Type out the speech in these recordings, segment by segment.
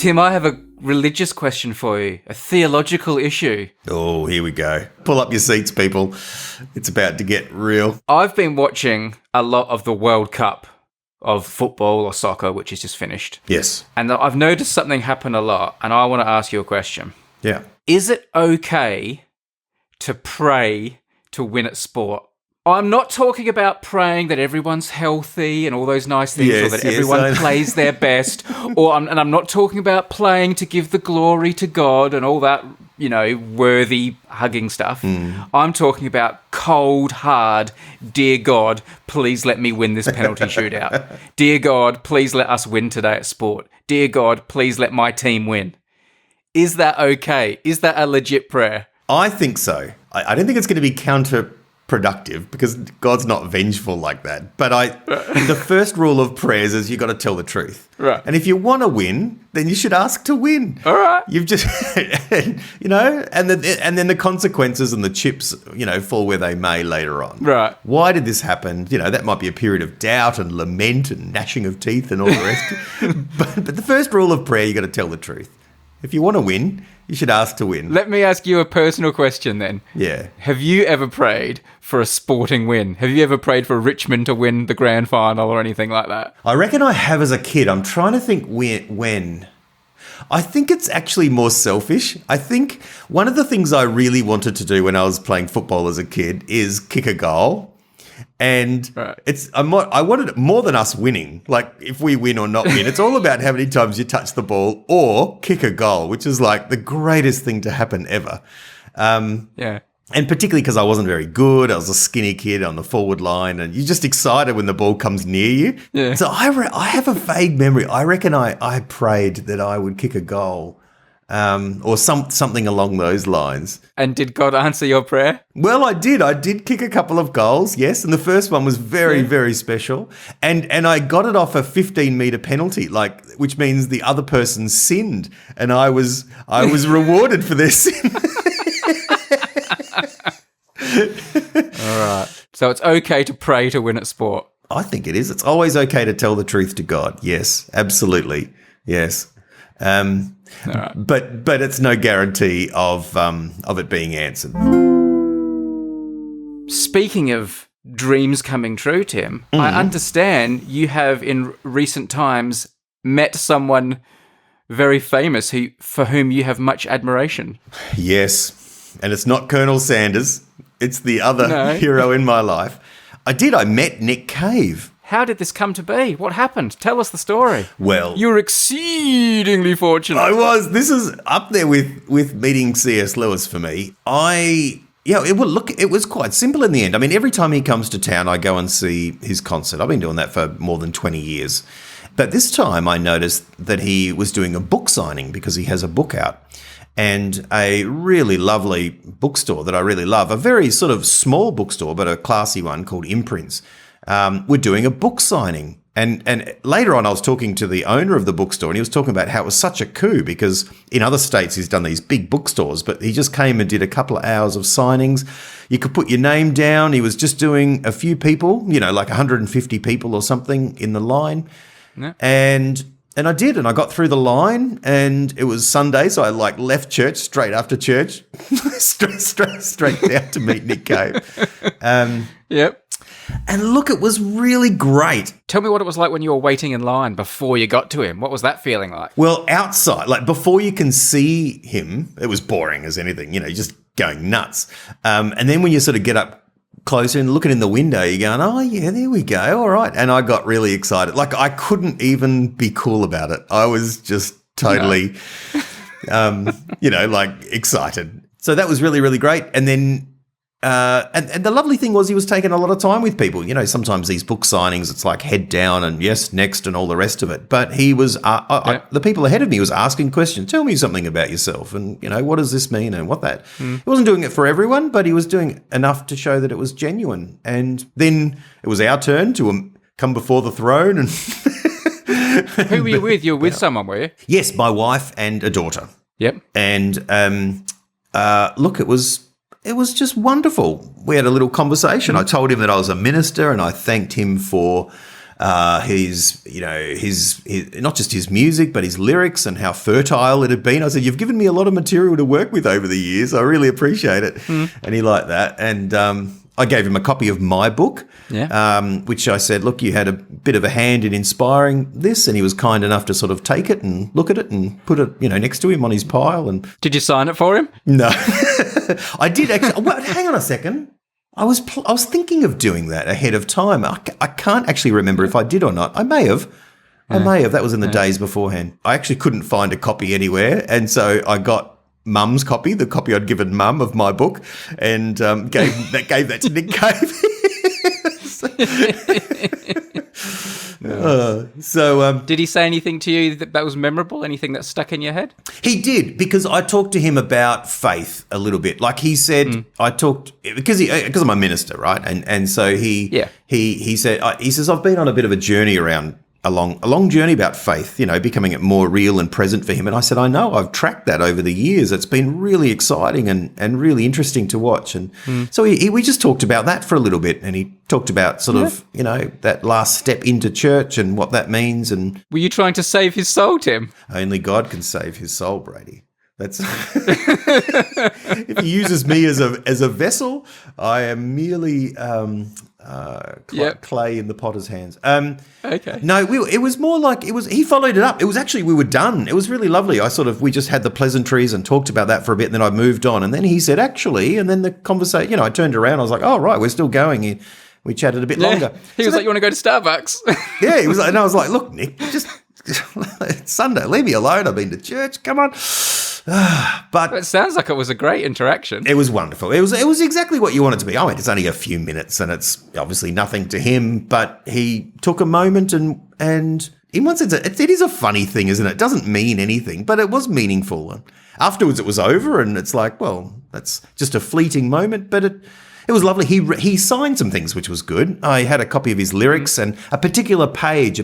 Tim, I have a religious question for you, a theological issue. Oh, here we go. Pull up your seats, people. It's about to get real. I've been watching a lot of the World Cup of football or soccer, which is just finished. Yes. And I've noticed something happen a lot, and I want to ask you a question. Yeah. Is it okay to pray to win at sport? I'm not talking about praying that everyone's healthy and all those nice things, or that everyone plays their best, and I'm not talking about playing to give the glory to God and all that, worthy hugging stuff. I'm talking about cold, hard, dear God, please let me win this penalty shootout. Dear God, please let us win today at sport. Dear God, please let my team win. Is that okay? Is that a legit prayer? I think so. I don't think it's going to be counterproductive because God's not vengeful like that. But the first rule of prayers is you got to tell the truth. Right. And if you want to win, then you should ask to win. All right. You've just, and then the consequences and the chips, fall where they may later on. Right. Why did this happen? That might be a period of doubt and lament and gnashing of teeth and all the rest. But the first rule of prayer, you got to tell the truth. If you want to win, you should ask to win. Let me ask you a personal question then. Yeah. Have you ever prayed for a sporting win? Have you ever prayed for Richmond to win the grand final or anything like that? I reckon I have as a kid. I'm trying to think when. I think it's actually more selfish. I think one of the things I really wanted to do when I was playing football as a kid is kick a goal. And right. I wanted it more than us winning. Like, if we win or not win, it's all about how many times you touch the ball or kick a goal, which is like the greatest thing to happen ever. Yeah. And particularly because I wasn't very good. I was a skinny kid on the forward line, and you're just excited when the ball comes near you. Yeah. So I have a vague memory. I reckon I prayed that I would kick a goal. Or something along those lines. And did God answer your prayer? Well, I did. I did kick a couple of goals, yes, and the first one was very, very special. And I got it off a 15-meter penalty, which means the other person sinned, and I was rewarded for their sin. All right. So it's okay to pray to win at sport. I think it is. It's always okay to tell the truth to God. Yes, absolutely. Yes. Right. But it's no guarantee of it being answered. Speaking of dreams coming true, Tim, I understand you have in recent times met someone very famous for whom you have much admiration. Yes, and it's not Colonel Sanders. It's the other hero in my life. I met Nick Cave. How did this come to be? What happened? Tell us the story. Well, you were exceedingly fortunate. I was. This is up there with meeting C.S. Lewis for me. It was quite simple in the end. I mean, every time he comes to town, I go and see his concert. I've been doing that for more than 20 years. But this time I noticed that he was doing a book signing because he has a book out. And a really lovely bookstore that I really love, a very sort of small bookstore, but a classy one called Imprints. We're doing a book signing. And later on, I was talking to the owner of the bookstore, and he was talking about how it was such a coup because in other states he's done these big bookstores, but he just came and did a couple of hours of signings. You could put your name down. He was just doing a few people, like 150 people or something in the line. Yeah. And I did, and I got through the line, and it was Sunday, so I left church straight after church, straight down to meet Nick Cave. Yep. And look, it was really great. Tell me what it was like when you were waiting in line before you got to him. What was that feeling like? Well, outside, before you can see him, it was boring as anything, just going nuts. And then when you sort of get up closer and looking in the window, you're going, oh, yeah, there we go. All right. And I got really excited. I couldn't even be cool about it. I was just totally, excited. So that was really, really great. And then, and the lovely thing was he was taking a lot of time with people. Sometimes these book signings, it's like head down and yes, next and all the rest of it. But he was, the people ahead of me was asking questions. Tell me something about yourself and, what does this mean and what that. He wasn't doing it for everyone, but he was doing enough to show that it was genuine. And then it was our turn to come before the throne. And who were you with? You were with someone, were you? Yes, my wife and a daughter. Yep. And look, it was just wonderful. We had a little conversation. I told him that I was a minister and I thanked him for his not just his music, but his lyrics and how fertile it had been. I said, "You've given me a lot of material to work with over the years. I really appreciate it." And he liked that. And I gave him a copy of my book, which I said, "Look, you had a bit of a hand in inspiring this," and he was kind enough to sort of take it and look at it and put it, next to him on his pile. And did you sign it for him? No, I did actually. Well, hang on a second. I was thinking of doing that ahead of time. I can't actually remember if I did or not. I may have. That was in the days beforehand. I actually couldn't find a copy anywhere, and so I got Mum's copy, the copy I'd given Mum of my book, and gave that to Nick Cave. Did he say anything to you that was memorable? Anything that stuck in your head? He did, because I talked to him about faith a little bit. Like he said, because I'm a minister, right? And so he said, I've been on a bit of a journey around. A long journey about faith, becoming it more real and present for him. And I said, I know, I've tracked that over the years. It's been really exciting and really interesting to watch. And so we just talked about that for a little bit. And he talked about sort of, that last step into church and what that means. And were you trying to save his soul, Tim? Only God can save his soul, Brady. That's if he uses me as a vessel, I am merely clay in the potter's hands. Okay. No, it was more like he followed it up. It was actually, we were done. It was really lovely. We just had the pleasantries and talked about that for a bit, and then I moved on. And then he said, actually, and then the conversation, I turned around, I was like, oh, right, we're still going. We chatted a bit longer. He was like, you want to go to Starbucks? Yeah, he was like, and I was like, look, Nick, just it's Sunday, leave me alone. I've been to church. Come on. But it sounds like it was a great interaction. It was wonderful. It was exactly what you wanted to be. I mean, it's only a few minutes, and it's obviously nothing to him. But he took a moment, and in one sense, it is a funny thing, isn't it? It doesn't mean anything, but it was meaningful. And afterwards, it was over, and it's like, well, that's just a fleeting moment. But it was lovely. He signed some things, which was good. I had a copy of his lyrics and a particular page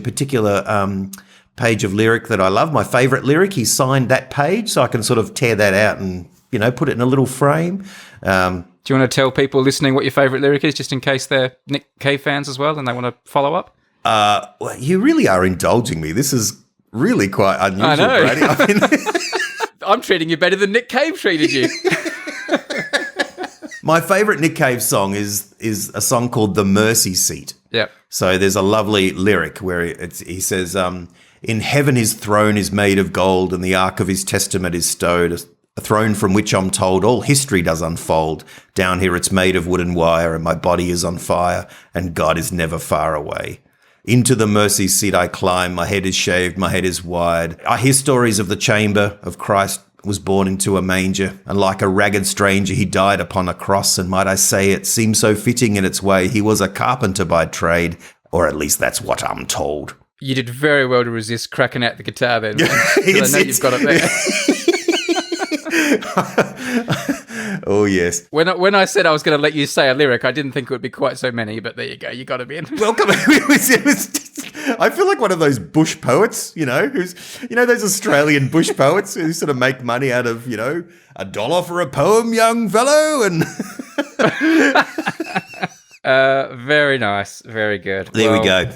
of lyric that I love, my favourite lyric. He signed that page, so I can sort of tear that out and, put it in a little frame. Do you want to tell people listening what your favourite lyric is, just in case they're Nick Cave fans as well and they want to follow up? Well, you really are indulging me. This is really quite unusual, I know. Brady. I mean, I'm treating you better than Nick Cave treated you. My favourite Nick Cave song is a song called The Mercy Seat. Yep. So there's a lovely lyric where he says, in heaven his throne is made of gold and the ark of his testament is stowed, a throne from which I'm told all history does unfold. Down here it's made of wood and wire and my body is on fire and God is never far away. Into the mercy seat I climb, my head is shaved, my head is wide. I hear stories of the chamber of Christ was born into a manger, and like a ragged stranger he died upon a cross, and might I say it seems so fitting in its way. He was a carpenter by trade, or at least that's what I'm told. You did very well to resist cracking out the guitar then. I know you've got it there. Oh, yes. When I said I was going to let you say a lyric, I didn't think it would be quite so many, but there you go. You got him in. Welcome. I feel like one of those bush poets, who's, those Australian bush poets who sort of make money out of, $1 for a poem, young fellow. And very nice. Very good. There we go.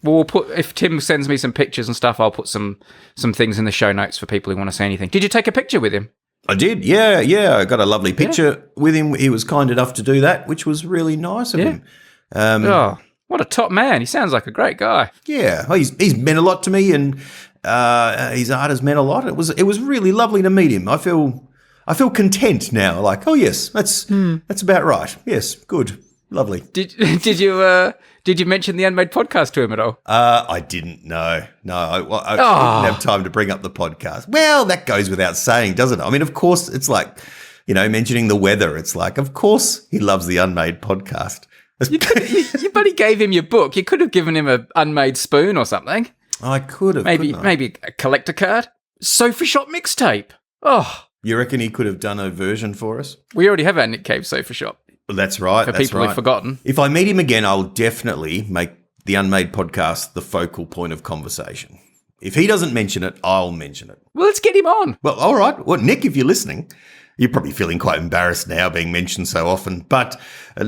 We'll put, if Tim sends me some pictures and stuff, I'll put some things in the show notes for people who want to say anything. Did you take a picture with him? I did, yeah. I got a lovely picture with him. He was kind enough to do that, which was really nice of him. What a top man. He sounds like a great guy. Yeah, well, he's meant a lot to me, and his art has meant a lot. It was really lovely to meet him. I feel content now. Like, oh yes, that's about right. Yes, good, lovely. Did you mention the Unmade podcast to him at all? I didn't. No. I didn't have time to bring up the podcast. Well, that goes without saying, doesn't it? I mean, of course, it's like, mentioning the weather. It's like, of course, he loves the Unmade podcast. You buddy gave him your book. You could have given him an Unmade spoon or something. I could have. Maybe a collector card. Sofa Shop mixtape. Oh. You reckon he could have done a version for us? We already have our Nick Cave Sofa Shop. Well, that's right. For people who've forgotten. If I meet him again, I'll definitely make the Unmade podcast the focal point of conversation. If he doesn't mention it, I'll mention it. Well, let's get him on. Well, all right. Well, Nick, if you're listening, You're probably feeling quite embarrassed now being mentioned so often. But I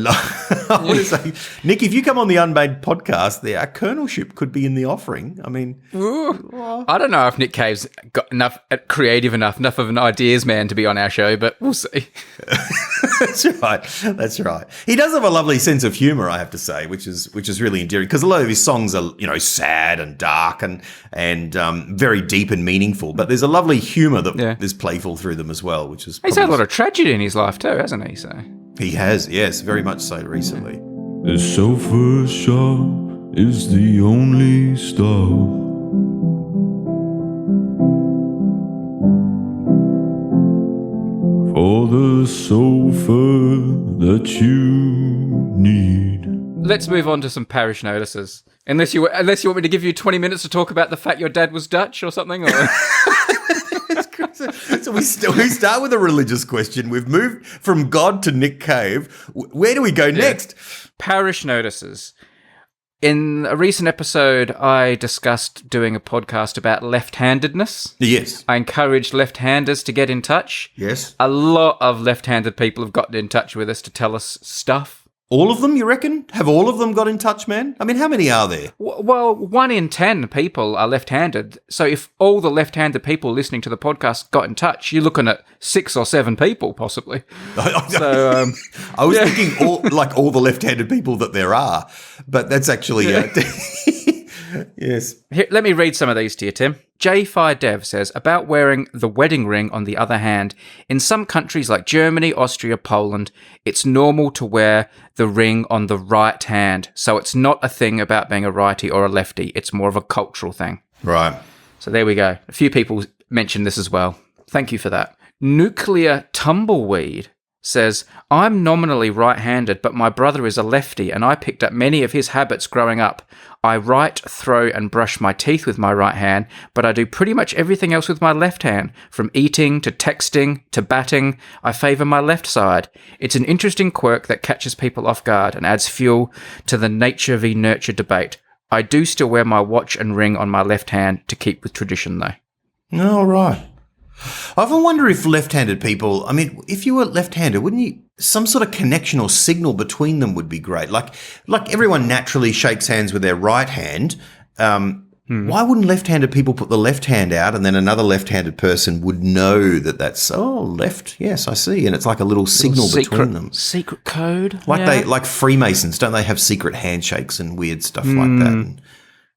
want to say, Nick, if you come on the Unmade podcast, a colonelship could be in the offering. I mean... I don't know if Nick Cave's got enough, creative enough of an ideas man to be on our show, but we'll see. That's right. He does have a lovely sense of humour, I have to say, which is really endearing, because a lot of his songs are, sad and dark and very deep and meaningful. But there's a lovely humour that is playful through them as well, which is... He's had a lot of tragedy in his life too, hasn't he? So he has, yes, very much so recently. The sofa shop is the only stop. For the sofa that you need. Let's move on to some parish notices. Unless you want me to give you 20 minutes to talk about the fact your dad was Dutch or something. Or... So we start with a religious question. We've moved from God to Nick Cave. Where do we go next? Parish notices. In a recent episode, I discussed doing a podcast about left-handedness. Yes. I encouraged left-handers to get in touch. Yes. A lot of left-handed people have gotten in touch with us to tell us stuff. All of them, you reckon? Have all of them got in touch, man? I mean, how many are there? Well, 1 in 10 people are left-handed. So if all the left-handed people listening to the podcast got in touch, you're looking at 6 or 7 people, possibly. So I was thinking all the left-handed people that there are, but that's actually... Yes. Here, let me read some of these to you, Tim. J5 Dev says, about wearing the wedding ring on the other hand, in some countries like Germany, Austria, Poland, it's normal to wear the ring on the right hand. So it's not a thing about being a righty or a lefty. It's more of a cultural thing. Right. So there we go. A few people mentioned this as well. Thank you for that. Nuclear Tumbleweed says, I'm nominally right-handed, but my brother is a lefty, and I picked up many of his habits growing up. I write, throw, and brush my teeth with my right hand, but I do pretty much everything else with my left hand, from eating to texting to batting. I favour my left side. It's an interesting quirk that catches people off guard and adds fuel to the nature v nurture debate. I do still wear my watch and ring on my left hand to keep with tradition, though. All right. I often wonder if left-handed people, I mean, if you were left-handed, wouldn't you, some sort of connection or signal between them would be great. Like everyone naturally shakes hands with their right hand. Why wouldn't left-handed people put the left hand out and then another left-handed person would know that that's, left, yes, I see. And it's like a little signal between them. Secret code. Like Freemasons, don't they have secret handshakes and weird stuff like that?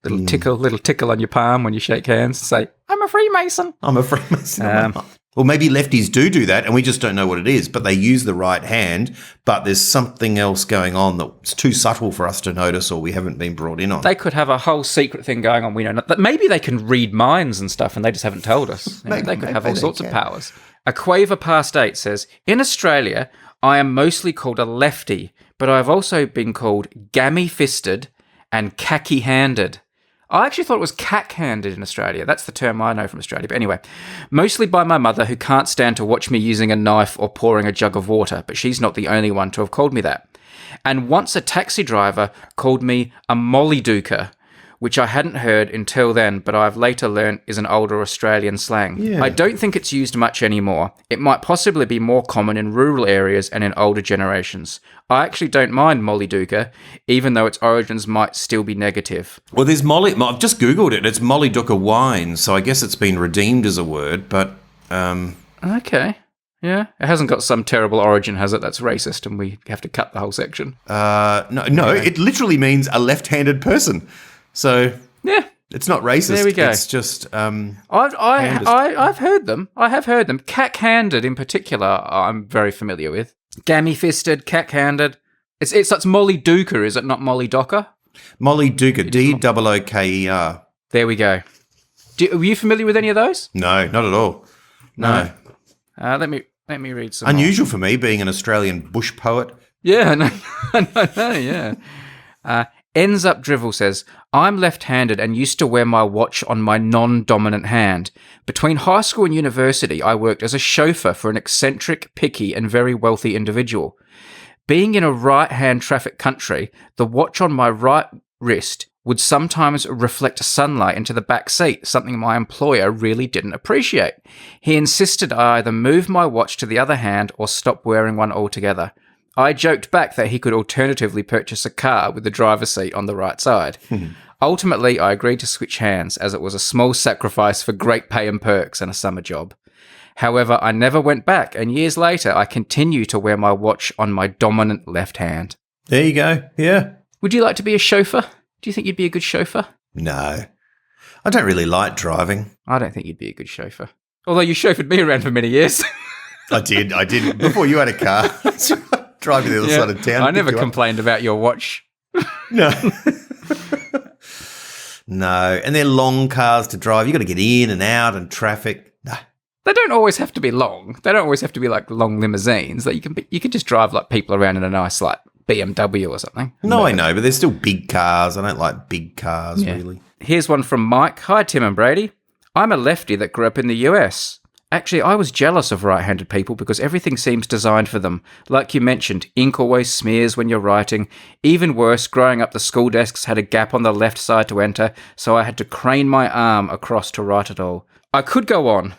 Little tickle on your palm when you shake hands. Say, I'm a Freemason. I'm a Freemason. Well, maybe lefties do that, and we just don't know what it is. But they use the right hand, but there's something else going on that's too subtle for us to notice, or we haven't been brought in on. They could have a whole secret thing going on. We don't know. But maybe they can read minds and stuff, and they just haven't told us. They could have all sorts of powers. A Quaver Past 8 says, in Australia, I am mostly called a lefty, but I've also been called gammy-fisted and khaki-handed. I actually thought it was cack-handed in Australia. That's the term I know from Australia. But anyway, mostly by my mother, who can't stand to watch me using a knife or pouring a jug of water, but she's not the only one to have called me that. And once a taxi driver called me a mollyduker, which I hadn't heard until then, but I've later learned is an older Australian slang. Yeah. I don't think it's used much anymore. It might possibly be more common in rural areas and in older generations. I actually don't mind mollyduker, even though its origins might still be negative. Well, there's I've just Googled it. It's mollyduker wine, so I guess it's been redeemed as a word, but... Okay. Yeah. It hasn't got some terrible origin, has it? That's racist, and we have to cut the whole section. No, it literally means a left-handed person. So yeah, it's not racist. There we go. It's just I've heard them. I have heard them. Cack-handed in particular, I'm very familiar with. Gammy-fisted, cack-handed. It's Molly Duker, is it not Molly Docker? Molly Duker, Dooker. There we go. Were you familiar with any of those? No, not at all. No. Let me read some. Unusual more. For me, being an Australian bush poet. Yeah, no, yeah. Ends Up Drivel says, I'm left-handed and used to wear my watch on my non-dominant hand. Between high school and university, I worked as a chauffeur for an eccentric, picky, and very wealthy individual. Being in a right-hand traffic country, the watch on my right wrist would sometimes reflect sunlight into the back seat, something my employer really didn't appreciate. He insisted I either move my watch to the other hand or stop wearing one altogether. I joked back that he could alternatively purchase a car with the driver's seat on the right side. Ultimately, I agreed to switch hands, as it was a small sacrifice for great pay and perks and a summer job. However, I never went back, and years later, I continue to wear my watch on my dominant left hand. There you go. Yeah. Would you like to be a chauffeur? Do you think you'd be a good chauffeur? No. I don't really like driving. I don't think you'd be a good chauffeur. Although you chauffeured me around for many years. I did. Before you had a car. Driving the other side of town. I never complained about your watch. No. No. And they're long cars to drive. You've got to get in and out and traffic. No. They don't always have to be long. They don't always have to be like long limousines. Like you can just drive like people around in a nice like BMW or something. No, I know, but they're still big cars. I don't like big cars, really. Here's one from Mike. Hi, Tim and Brady. I'm a leftie that grew up in the US. Actually, I was jealous of right-handed people because everything seems designed for them. Like you mentioned, ink always smears when you're writing. Even worse, growing up, the school desks had a gap on the left side to enter, so I had to crane my arm across to write it all. I could go on,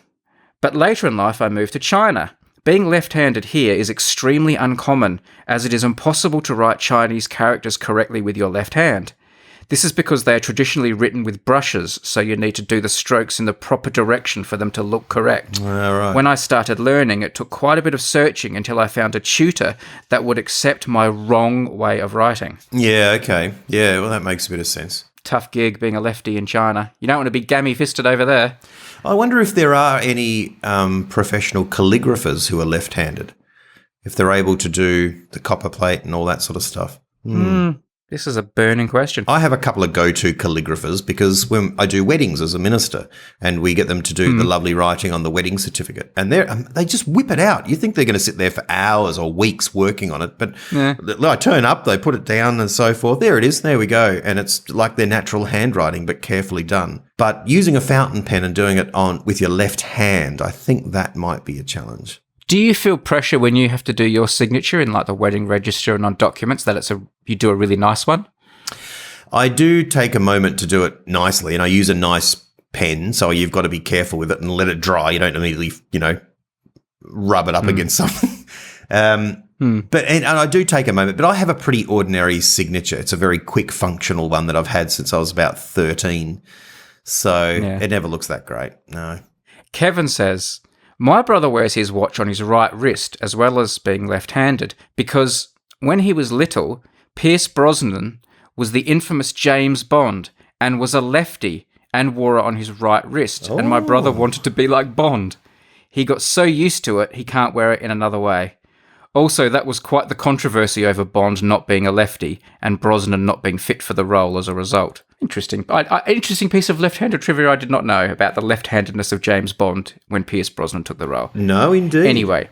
but later in life I moved to China. Being left-handed here is extremely uncommon, as it is impossible to write Chinese characters correctly with your left hand. This is because they are traditionally written with brushes, so you need to do the strokes in the proper direction for them to look correct. Right. When I started learning, it took quite a bit of searching until I found a tutor that would accept my wrong way of writing. Yeah, okay. Yeah, well, that makes a bit of sense. Tough gig being a leftie in China. You don't want to be gammy-fisted over there. I wonder if there are any professional calligraphers who are left-handed, if they're able to do the copperplate and all that sort of stuff. This is a burning question. I have a couple of go-to calligraphers because when I do weddings as a minister and we get them to do the lovely writing on the wedding certificate, and they just whip it out. You think they're going to sit there for hours or weeks working on it, but I turn up, they put it down and so forth. There it is. There we go. And it's like their natural handwriting, but carefully done. But using a fountain pen and doing it with your left hand, I think that might be a challenge. Do you feel pressure when you have to do your signature in like the wedding register and on documents that you do a really nice one? I do take a moment to do it nicely, and I use a nice pen, so you've got to be careful with it and let it dry. You don't immediately, rub it up against something. But I do take a moment, but I have a pretty ordinary signature. It's a very quick, functional one that I've had since I was about 13. So it never looks that great. No. Kevin says, my brother wears his watch on his right wrist as well as being left-handed because when he was little, Pierce Brosnan was the infamous James Bond and was a leftie and wore it on his right wrist. And my brother wanted to be like Bond. He got so used to it, he can't wear it in another way. Also, that was quite the controversy over Bond not being a leftie and Brosnan not being fit for the role as a result. Interesting. Interesting piece of left-handed trivia I did not know about the left-handedness of James Bond when Pierce Brosnan took the role. No, indeed. Anyway,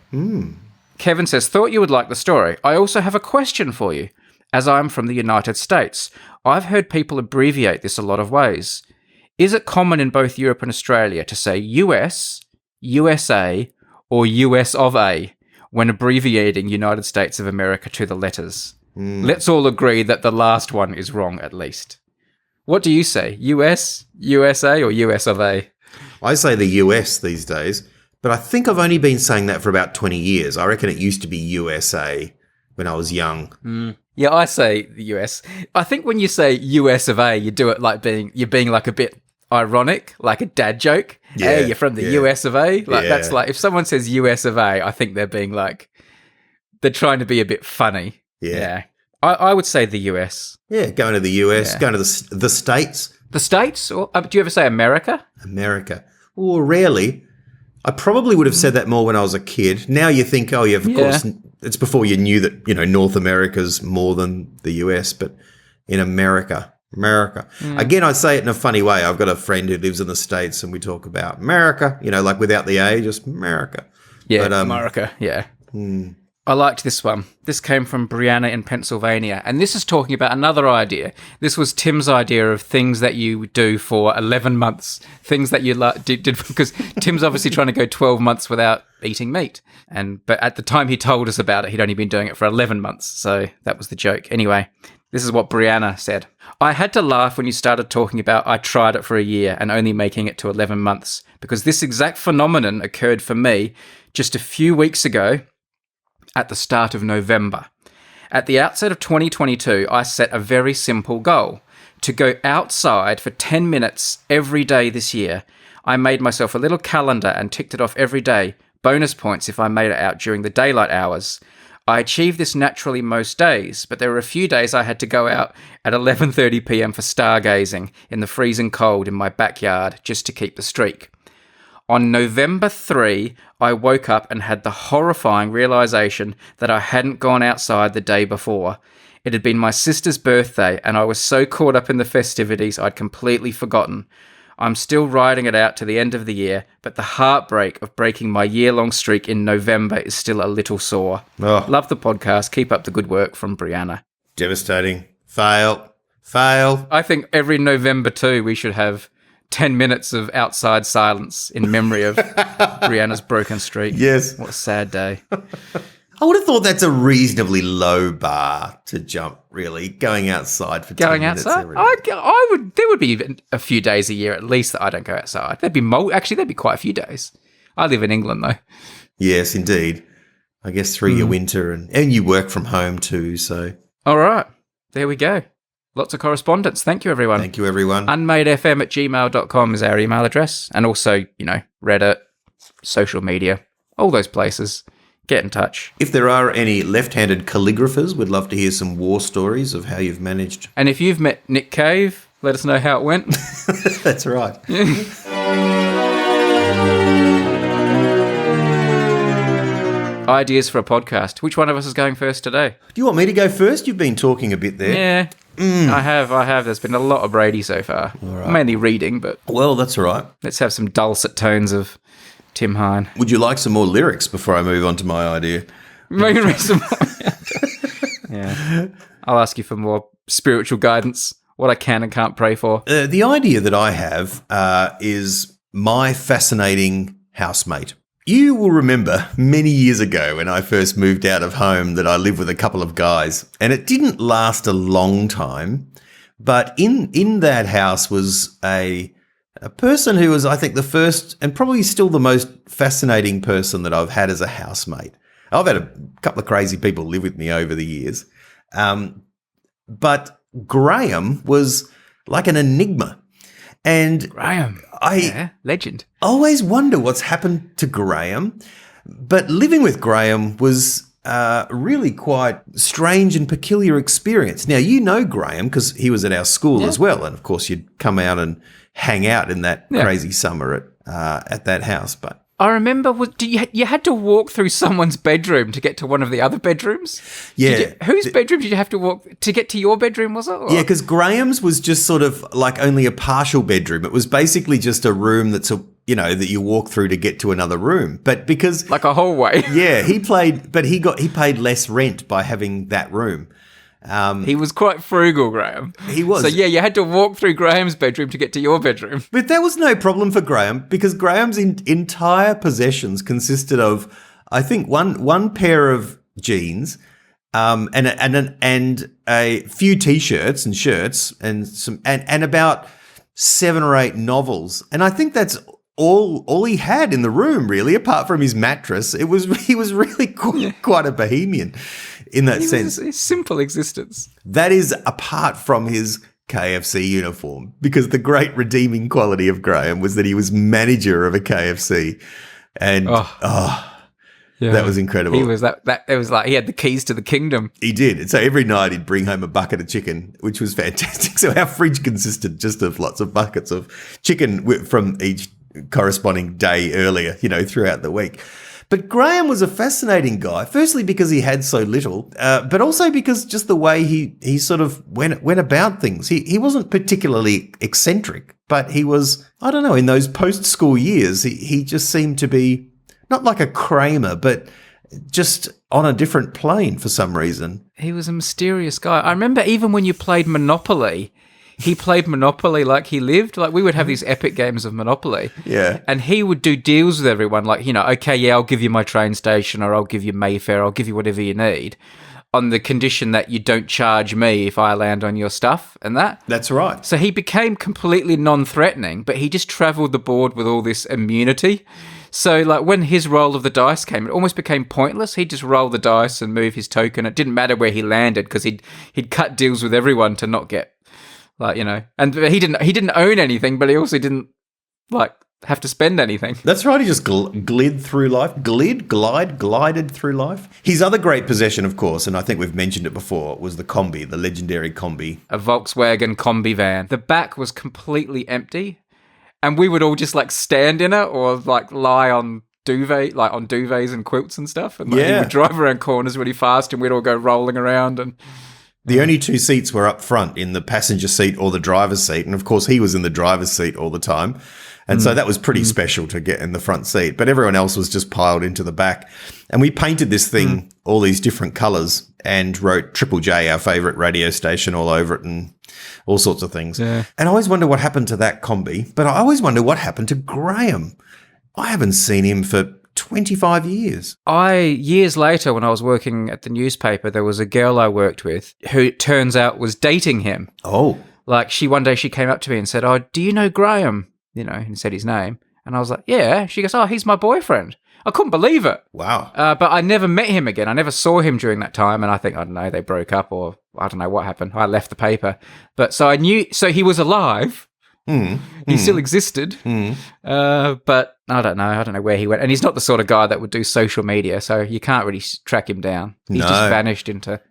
Kevin says, thought you would like the story. I also have a question for you. As I'm from the United States, I've heard people abbreviate this a lot of ways. Is it common in both Europe and Australia to say US, USA, or US of A when abbreviating United States of America to the letters? Let's all agree that the last one is wrong, at least. What do you say? US, USA, or US of A? I say the US these days, but I think I've only been saying that for about 20 years. I reckon it used to be USA when I was young. Yeah, I say the US. I think when you say US of A, you do it like you're being like a bit ironic, like a dad joke. Yeah, hey, you're from the US of A. That's like, if someone says US of A, I think they're being like, they're trying to be a bit funny. Yeah. I would say the US. Yeah, going to the US, going to the States. The States? Or do you ever say America? America. Well, rarely. I probably would have said that more when I was a kid. Now you think, of course, it's before you knew that, North America's more than the US, but in America. Again, I say it in a funny way. I've got a friend who lives in the States and we talk about America, like without the A, just America. Yeah, but, America, yeah. I liked this one. This came from Brianna in Pennsylvania, and this is talking about another idea. This was Tim's idea of things that you do for 11 months, things that you did because Tim's obviously trying to go 12 months without eating meat. But at the time he told us about it, he'd only been doing it for 11 months, so that was the joke. Anyway, This is what Brianna said. I had to laugh when you started talking about I tried it for a year and only making it to 11 months, because this exact phenomenon occurred for me just a few weeks ago at the start of November. At the outset of 2022, I set a very simple goal: to go outside for 10 minutes every day this year. I made myself a little calendar and ticked it off every day. Bonus points if I made it out during the daylight hours. I achieved this naturally most days, but there were a few days I had to go out at 11:30 p.m. for stargazing in the freezing cold in my backyard just to keep the streak. On November 3, I woke up and had the horrifying realization that I hadn't gone outside the day before. It had been my sister's birthday, and I was so caught up in the festivities I'd completely forgotten. I'm still riding it out to the end of the year, but the heartbreak of breaking my year-long streak in November is still a little sore. Oh. Love the podcast. Keep up the good work, from Brianna. Devastating. Fail. I think every November too, we should have 10 minutes of outside silence in memory of Brianna's broken streak. Yes. What a sad day. I would have thought that's a reasonably low bar to jump, really, going outside for 10 minutes. Going outside? I would. There would be a few days a year at least that I don't go outside. There'd be quite a few days. I live in England, though. Yes, indeed. I guess through your winter, and you work from home too, so. All right. There we go. Lots of correspondence. Thank you, everyone. Thank you, everyone. Unmadefm@gmail.com is our email address. And also, Reddit, social media, all those places. Get in touch. If there are any left-handed calligraphers, we'd love to hear some war stories of how you've managed. And if you've met Nick Cave, let us know how it went. That's right. Ideas for a podcast. Which one of us is going first today? Do you want me to go first? You've been talking a bit there. Yeah, I have. There's been a lot of Brady so far. Right. Mainly reading, but... Well, that's all right. Let's have some dulcet tones of Tim Hine. Would you like some more lyrics before I move on to my idea? Maybe read some more. Yeah. I'll ask you for more spiritual guidance, what I can and can't pray for. The idea that I have is my fascinating housemate. You will remember many years ago when I first moved out of home that I lived with a couple of guys, and it didn't last a long time, but in that house was a person who was, I think, the first and probably still the most fascinating person that I've had as a housemate. I've had a couple of crazy people live with me over the years, but Graham was like an enigma. And Graham, legend. Always wonder what's happened to Graham, but living with Graham was really quite strange and peculiar experience. Now, you know Graham because he was at our school as well, and of course you'd come out and hang out in that crazy summer at that house. But I remember you had to walk through someone's bedroom to get to one of the other bedrooms? Yeah. Whose bedroom did you have to walk to get to your bedroom, was it? Or? Yeah, because Graham's was just sort of like only a partial bedroom. It was basically just a room that you walk through to get to another room. But because... Like a hallway. Yeah, he paid less rent by having that room. He was quite frugal, Graham. He was. So, you had to walk through Graham's bedroom to get to your bedroom. But that was no problem for Graham because Graham's entire possessions consisted of, I think, one pair of jeans, and a few t-shirts and shirts and about 7 or 8 novels. And I think that's all he had in the room, really, apart from his mattress. He was really quite a bohemian in that sense. A simple existence. That is apart from his KFC uniform, because the great redeeming quality of Graham was that he was manager of a KFC, and that was incredible. He was it was like he had the keys to the kingdom. He did. And so every night he'd bring home a bucket of chicken, which was fantastic. So our fridge consisted just of lots of buckets of chicken from each corresponding day earlier, throughout the week. But Graham was a fascinating guy, firstly because he had so little, but also because just the way he sort of went about things. He wasn't particularly eccentric, but he was, I don't know, in those post-school years, he just seemed to be not like a Kramer, but just on a different plane for some reason. He was a mysterious guy. I remember even when you played Monopoly, he played Monopoly like he lived. Like, we would have these epic games of Monopoly. Yeah. And he would do deals with everyone. Like, okay, yeah, I'll give you my train station, or I'll give you Mayfair, I'll give you whatever you need. on the condition that you don't charge me if I land on your stuff and that. That's right. So he became completely non-threatening, but he just travelled the board with all this immunity. So, like, when his roll of the dice came, it almost became pointless. He'd just roll the dice and move his token. It didn't matter where he landed because he'd cut deals with everyone to not get, like, you know. And he didn't own anything, but he also didn't, like, have to spend anything. That's right. He just glided through life. Glided through life. His other great possession, of course, and I think we've mentioned it before, was the Combi, the legendary Combi. A Volkswagen Combi van. The back was completely empty, and we would all just like stand in it or like lie on duvets and quilts and stuff. And like, he would drive around corners really fast, and we'd all go rolling around. And the only two seats were up front, in the passenger seat or the driver's seat, and of course he was in the driver's seat all the time. And so that was pretty special to get in the front seat. But everyone else was just piled into the back. And we painted this thing all these different colours and wrote Triple J, our favourite radio station, all over it and all sorts of things. Yeah. And I always wonder what happened to that Combi. But I always wonder what happened to Graham. I haven't seen him for 25 years. Years later, when I was working at the newspaper, there was a girl I worked with who it turns out was dating him. Oh. Like, one day she came up to me and said, "Oh, do you know Graham?" You know, and said his name. And I was like, "Yeah." She goes, "Oh, he's my boyfriend." I couldn't believe it. Wow. But I never met him again. I never saw him during that time. And I think, I don't know, they broke up or I don't know what happened. I left the paper. But so I knew, so he was alive. He still existed. But I don't know where he went. And he's not the sort of guy that would do social media. So you can't really track him down. He's just vanished into,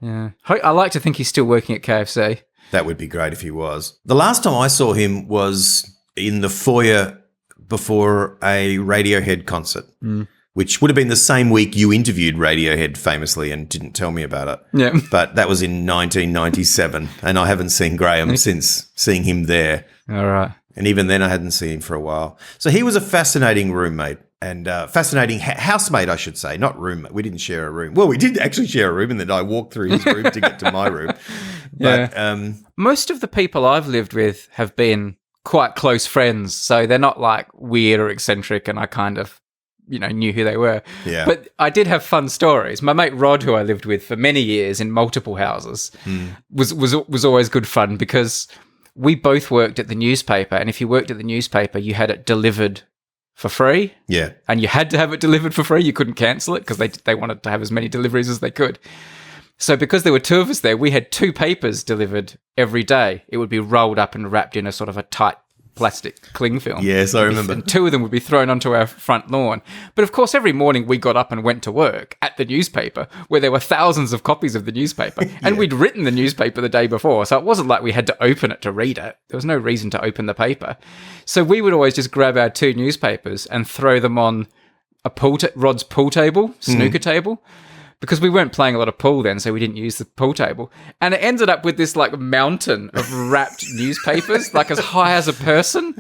I like to think he's still working at KFC. That would be great if he was. The last time I saw him was in the foyer before a Radiohead concert, which would have been the same week you interviewed Radiohead famously and didn't tell me about it. Yeah. But that was in 1997, and I haven't seen Graham since seeing him there. All right. And even then I hadn't seen him for a while. So he was a fascinating roommate and fascinating housemate, I should say, not roommate. We didn't share a room. Well, we did actually share a room, and then I walked through his room to get to my room. But most of the people I've lived with have been quite close friends, so they're not like weird or eccentric, and I kind of, knew who they were. Yeah. But I did have fun stories. My mate Rod, who I lived with for many years in multiple houses, was always good fun because we both worked at the newspaper, and if you worked at the newspaper, you had it delivered for free. Yeah. And you had to have it delivered for free. You couldn't cancel it because they wanted to have as many deliveries as they could. So because there were two of us there, we had 2 papers delivered every day. It would be rolled up and wrapped in a sort of a tight plastic cling film. Yes, I remember. And 2 of them would be thrown onto our front lawn. But of course, every morning we got up and went to work at the newspaper where there were thousands of copies of the newspaper. And we'd written the newspaper the day before. So it wasn't like we had to open it to read it. There was no reason to open the paper. So we would always just grab our 2 newspapers and throw them on Rod's pool table, snooker table. Because we weren't playing a lot of pool then, so we didn't use the pool table. And it ended up with this, like, mountain of wrapped newspapers, like as high as a person.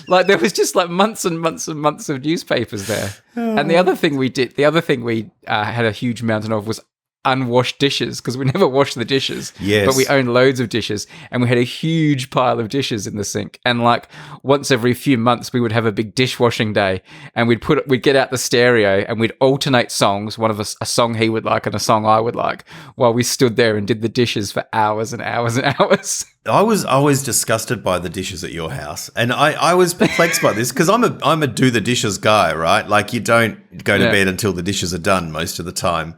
Like, there was just, like, months and months and months of newspapers there. And the other thing we had a huge mountain of was unwashed dishes, because we never washed the dishes. Yes. But we owned loads of dishes, and we had a huge pile of dishes in the sink. And like once every few months, we would have a big dishwashing day, and we'd get out the stereo and we'd alternate songs, one of us a song he would like and a song I would like, while we stood there and did the dishes for hours and hours and hours. I was always disgusted by the dishes at your house, and I was perplexed by this because I'm a do the dishes guy, right? Like, you don't go to bed until the dishes are done most of the time.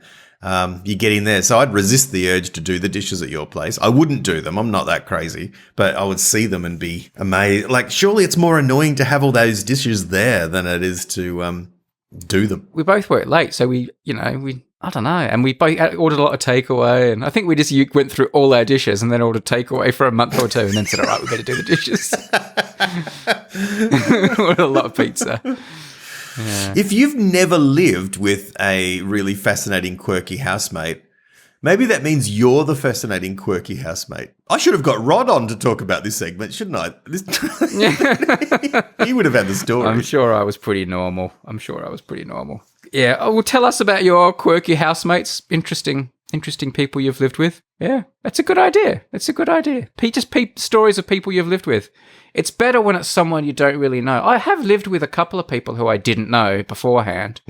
You get in there. So I'd resist the urge to do the dishes at your place. I wouldn't do them. I'm not that crazy, but I would see them and be amazed. Like, surely it's more annoying to have all those dishes there than it is to do them. We both work late, so I don't know. And we both ordered a lot of takeaway, and I think we just went through all our dishes and then ordered takeaway for a month or 2 and then said, all right, we better do the dishes. Ordered a lot of pizza. Yeah. If you've never lived with a really fascinating, quirky housemate, maybe that means you're the fascinating, quirky housemate. I should have got Rod on to talk about this segment, shouldn't I? He would have had the story. I'm sure I was pretty normal. Yeah. Oh, well, tell us about your quirky housemates. Interesting interesting people you've lived with. Yeah, that's a good idea. Just stories of people you've lived with. It's better when it's someone you don't really know. I have lived with a couple of people who I didn't know beforehand,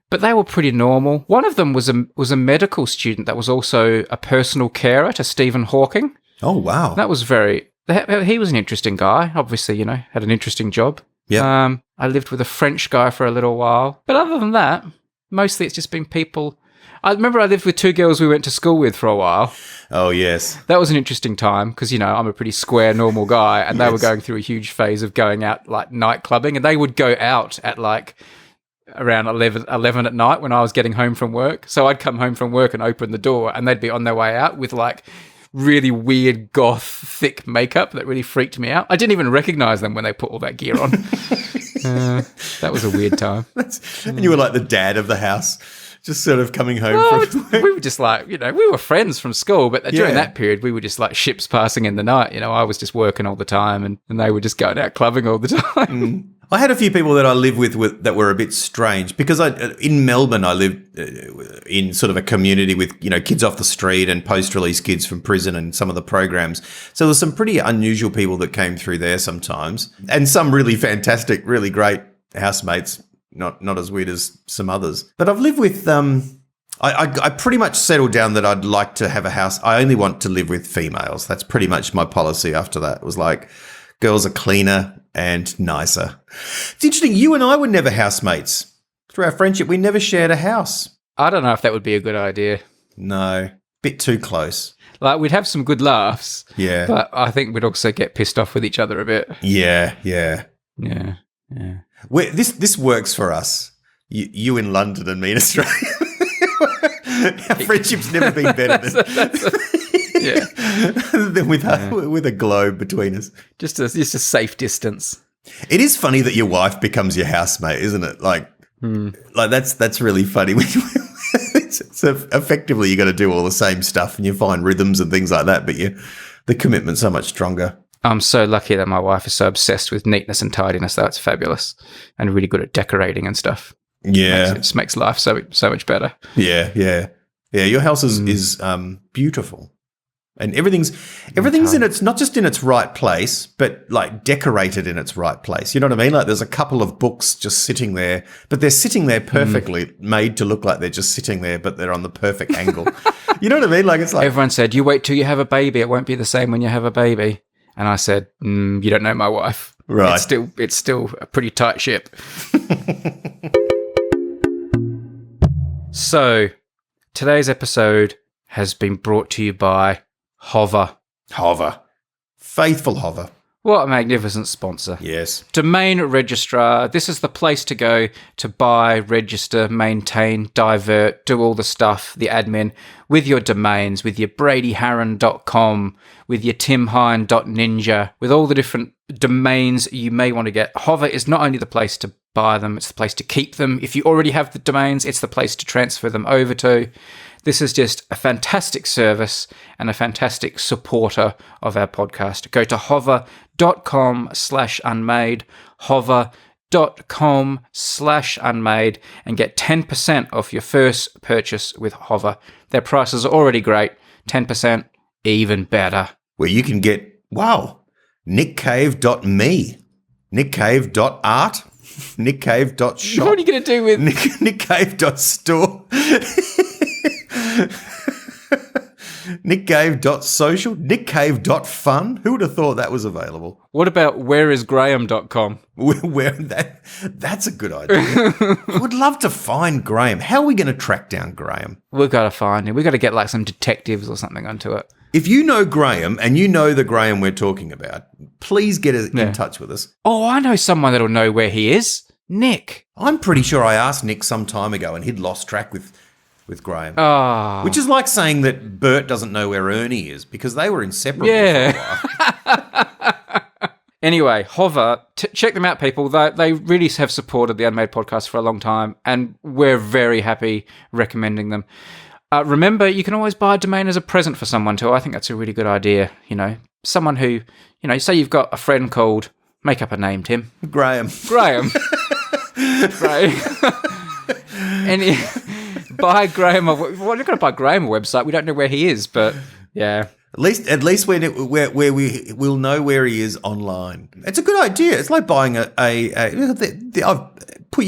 but they were pretty normal. One of them was a medical student that was also a personal carer to Stephen Hawking. Oh, wow. That was he was an interesting guy. Obviously, had an interesting job. Yeah. I lived with a French guy for a little while. But other than that, mostly it's just been people. I remember I lived with two girls we went to school with for a while. Oh, yes. That was an interesting time because, I'm a pretty square, normal guy, and they were going through a huge phase of going out, like, night clubbing, and they would go out at, like, around 11 at night when I was getting home from work. So I'd come home from work and open the door, and they'd be on their way out with, like, really weird goth thick makeup that really freaked me out. I didn't even recognize them when they put all that gear on. That was a weird time. And you were like the dad of the house, just sort of coming home from work. We were just like, we were friends from school, but during that period we were just like ships passing in the night. I was just working all the time and they were just going out clubbing all the time. I had a few people that I lived with that were a bit strange because in Melbourne I lived in sort of a community with kids off the street and post-release kids from prison and some of the programs. So there was some pretty unusual people that came through there sometimes, and some really fantastic, really great housemates. Not as weird as some others. But I've lived with I pretty much settled down that I'd like to have a house. I only want to live with females. That's pretty much my policy after that. It was like girls are cleaner and nicer. It's interesting. You and I were never housemates. Through our friendship, we never shared a house. I don't know if that would be a good idea. No. Bit too close. Like, we'd have some good laughs. Yeah. But I think we'd also get pissed off with each other a bit. Yeah. This works for us. You in London and me in Australia. Our friendship's never been better than with a globe between us. Just a safe distance. It is funny that your wife becomes your housemate, isn't it? Like that's really funny. So effectively, you got to do all the same stuff, and you find rhythms and things like that. But the commitment's so much stronger. I'm so lucky that my wife is so obsessed with neatness and tidiness. That's fabulous, and really good at decorating and stuff. Yeah, it just makes life so much better. Yeah. Your house is beautiful, and everything's in its not just in its right place, but like decorated in its right place. You know what I mean? Like there's a couple of books just sitting there, but they're sitting there perfectly made to look like they're just sitting there, but they're on the perfect angle. You know what I mean? Like it's like everyone said, "You wait till you have a baby; it won't be the same when you have a baby." And I said, "You don't know my wife. Right? It's still a pretty tight ship." So, today's episode has been brought to you by Hover. Faithful Hover. What a magnificent sponsor. Yes. Domain registrar. This is the place to go to buy, register, maintain, divert, do all the stuff, the admin, with your domains, with your bradyharron.com, with your timhine.ninja, with all the different domains you may want to get. Hover is not only the place to buy them, it's the place to keep them. If you already have the domains, it's the place to transfer them over to. This is just a fantastic service and a fantastic supporter of our podcast. Go to hover.com/unmade, hover.com/unmade, and get 10% off your first purchase with Hover. Their prices are already great. 10% even better. Where you can get, nickcave.me, nickcave.art, nickcave.shop. What are you going to do with nickcave.store? nickcave.social, nickcave.fun. Who would have thought that was available? What about whereisgraham.com? That's a good idea. I would love to find Graham. How are we going to track down Graham? We've got to find him. We've got to get like some detectives or something onto it. If you know Graham and you know the Graham we're talking about, please get in touch with us. Oh, I know someone that'll know where he is. Nick. I'm pretty sure I asked Nick some time ago and he'd lost track with Graham. Oh. Which is like saying that Bert doesn't know where Ernie is because they were inseparable for a while. Anyway, Hover, check them out, people. They really have supported the Unmade podcast for a long time, and we're very happy recommending them. Remember, you can always buy a domain as a present for someone too. I think that's a really good idea. Someone who, say you've got a friend called, make up a name, Tim. Graham. Right. buy Graham a... Well, you're not going to buy Graham a website. We don't know where he is, but yeah. At least we'll know where he is online. It's a good idea. It's like buying you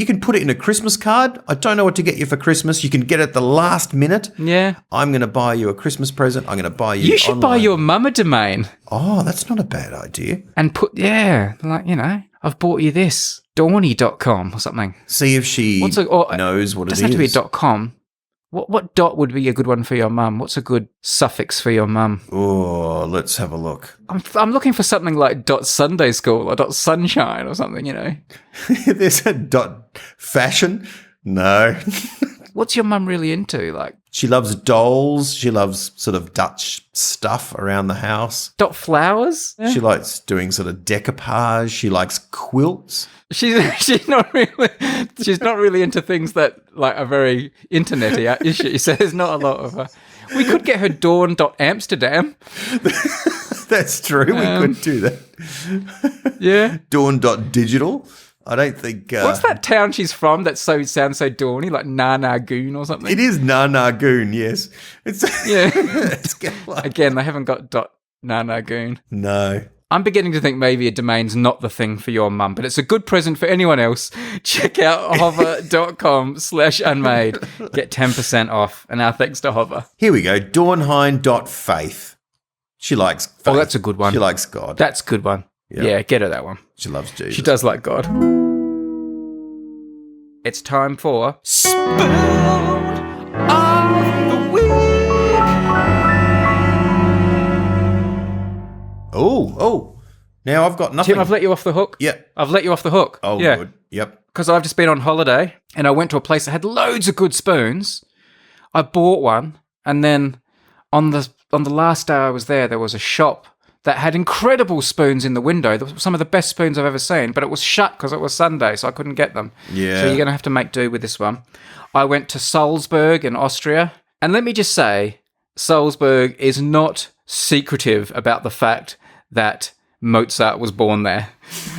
can put it in a Christmas card. I don't know what to get you for Christmas. You can get it at the last minute. Yeah. I'm going to buy you a Christmas present. I'm going to buy you You should buy your mum a domain. Oh, that's not a bad idea. And I've bought you this, Dawny.com or something. See if she knows what it is. It doesn't have to be a .com. What dot would be a good one for your mum? What's a good suffix for your mum? Oh, let's have a look. I'm looking for something like .Sunday school or .sunshine or something, There's a .fashion? No. What's your mum really into? Like, she loves dolls. She loves sort of Dutch stuff around the house. .flowers? Yeah. She likes doing sort of decoupage. She likes quilts. She's not really into things that like are very internety, is she? So there's not a lot of her. We could get her Dawn.Amsterdam. That's true. We could do that. Yeah. Dawn.digital. I don't think... What's that town she's from that sounds so dawny, like Nanagoon or something? It is Nanagoon, yes. Again, they haven't got .Nanagoon. No. I'm beginning to think maybe a domain's not the thing for your mum, but it's a good present for anyone else. Check out hover.com/unmade. Get 10% off. And our thanks to Hover. Here we go. Dawnhine.faith. She likes faith. Oh, that's a good one. She likes God. That's a good one. Yep. Yeah, get her that one. She loves Jesus. She does like God. It's time for Spoon of the Week. Oh. Now I've got nothing. Tim, I've let you off the hook. Yeah. I've let you off the hook. Oh, yeah. Good. Yep. Because I've just been on holiday and I went to a place that had loads of good spoons. I bought one, and then on the last day I was there was a shop that had incredible spoons in the window. Some of the best spoons I've ever seen, but it was shut because it was Sunday, so I couldn't get them. Yeah. So you're going to have to make do with this one. I went to Salzburg in Austria, and let me just say, Salzburg is not secretive about the fact that Mozart was born there.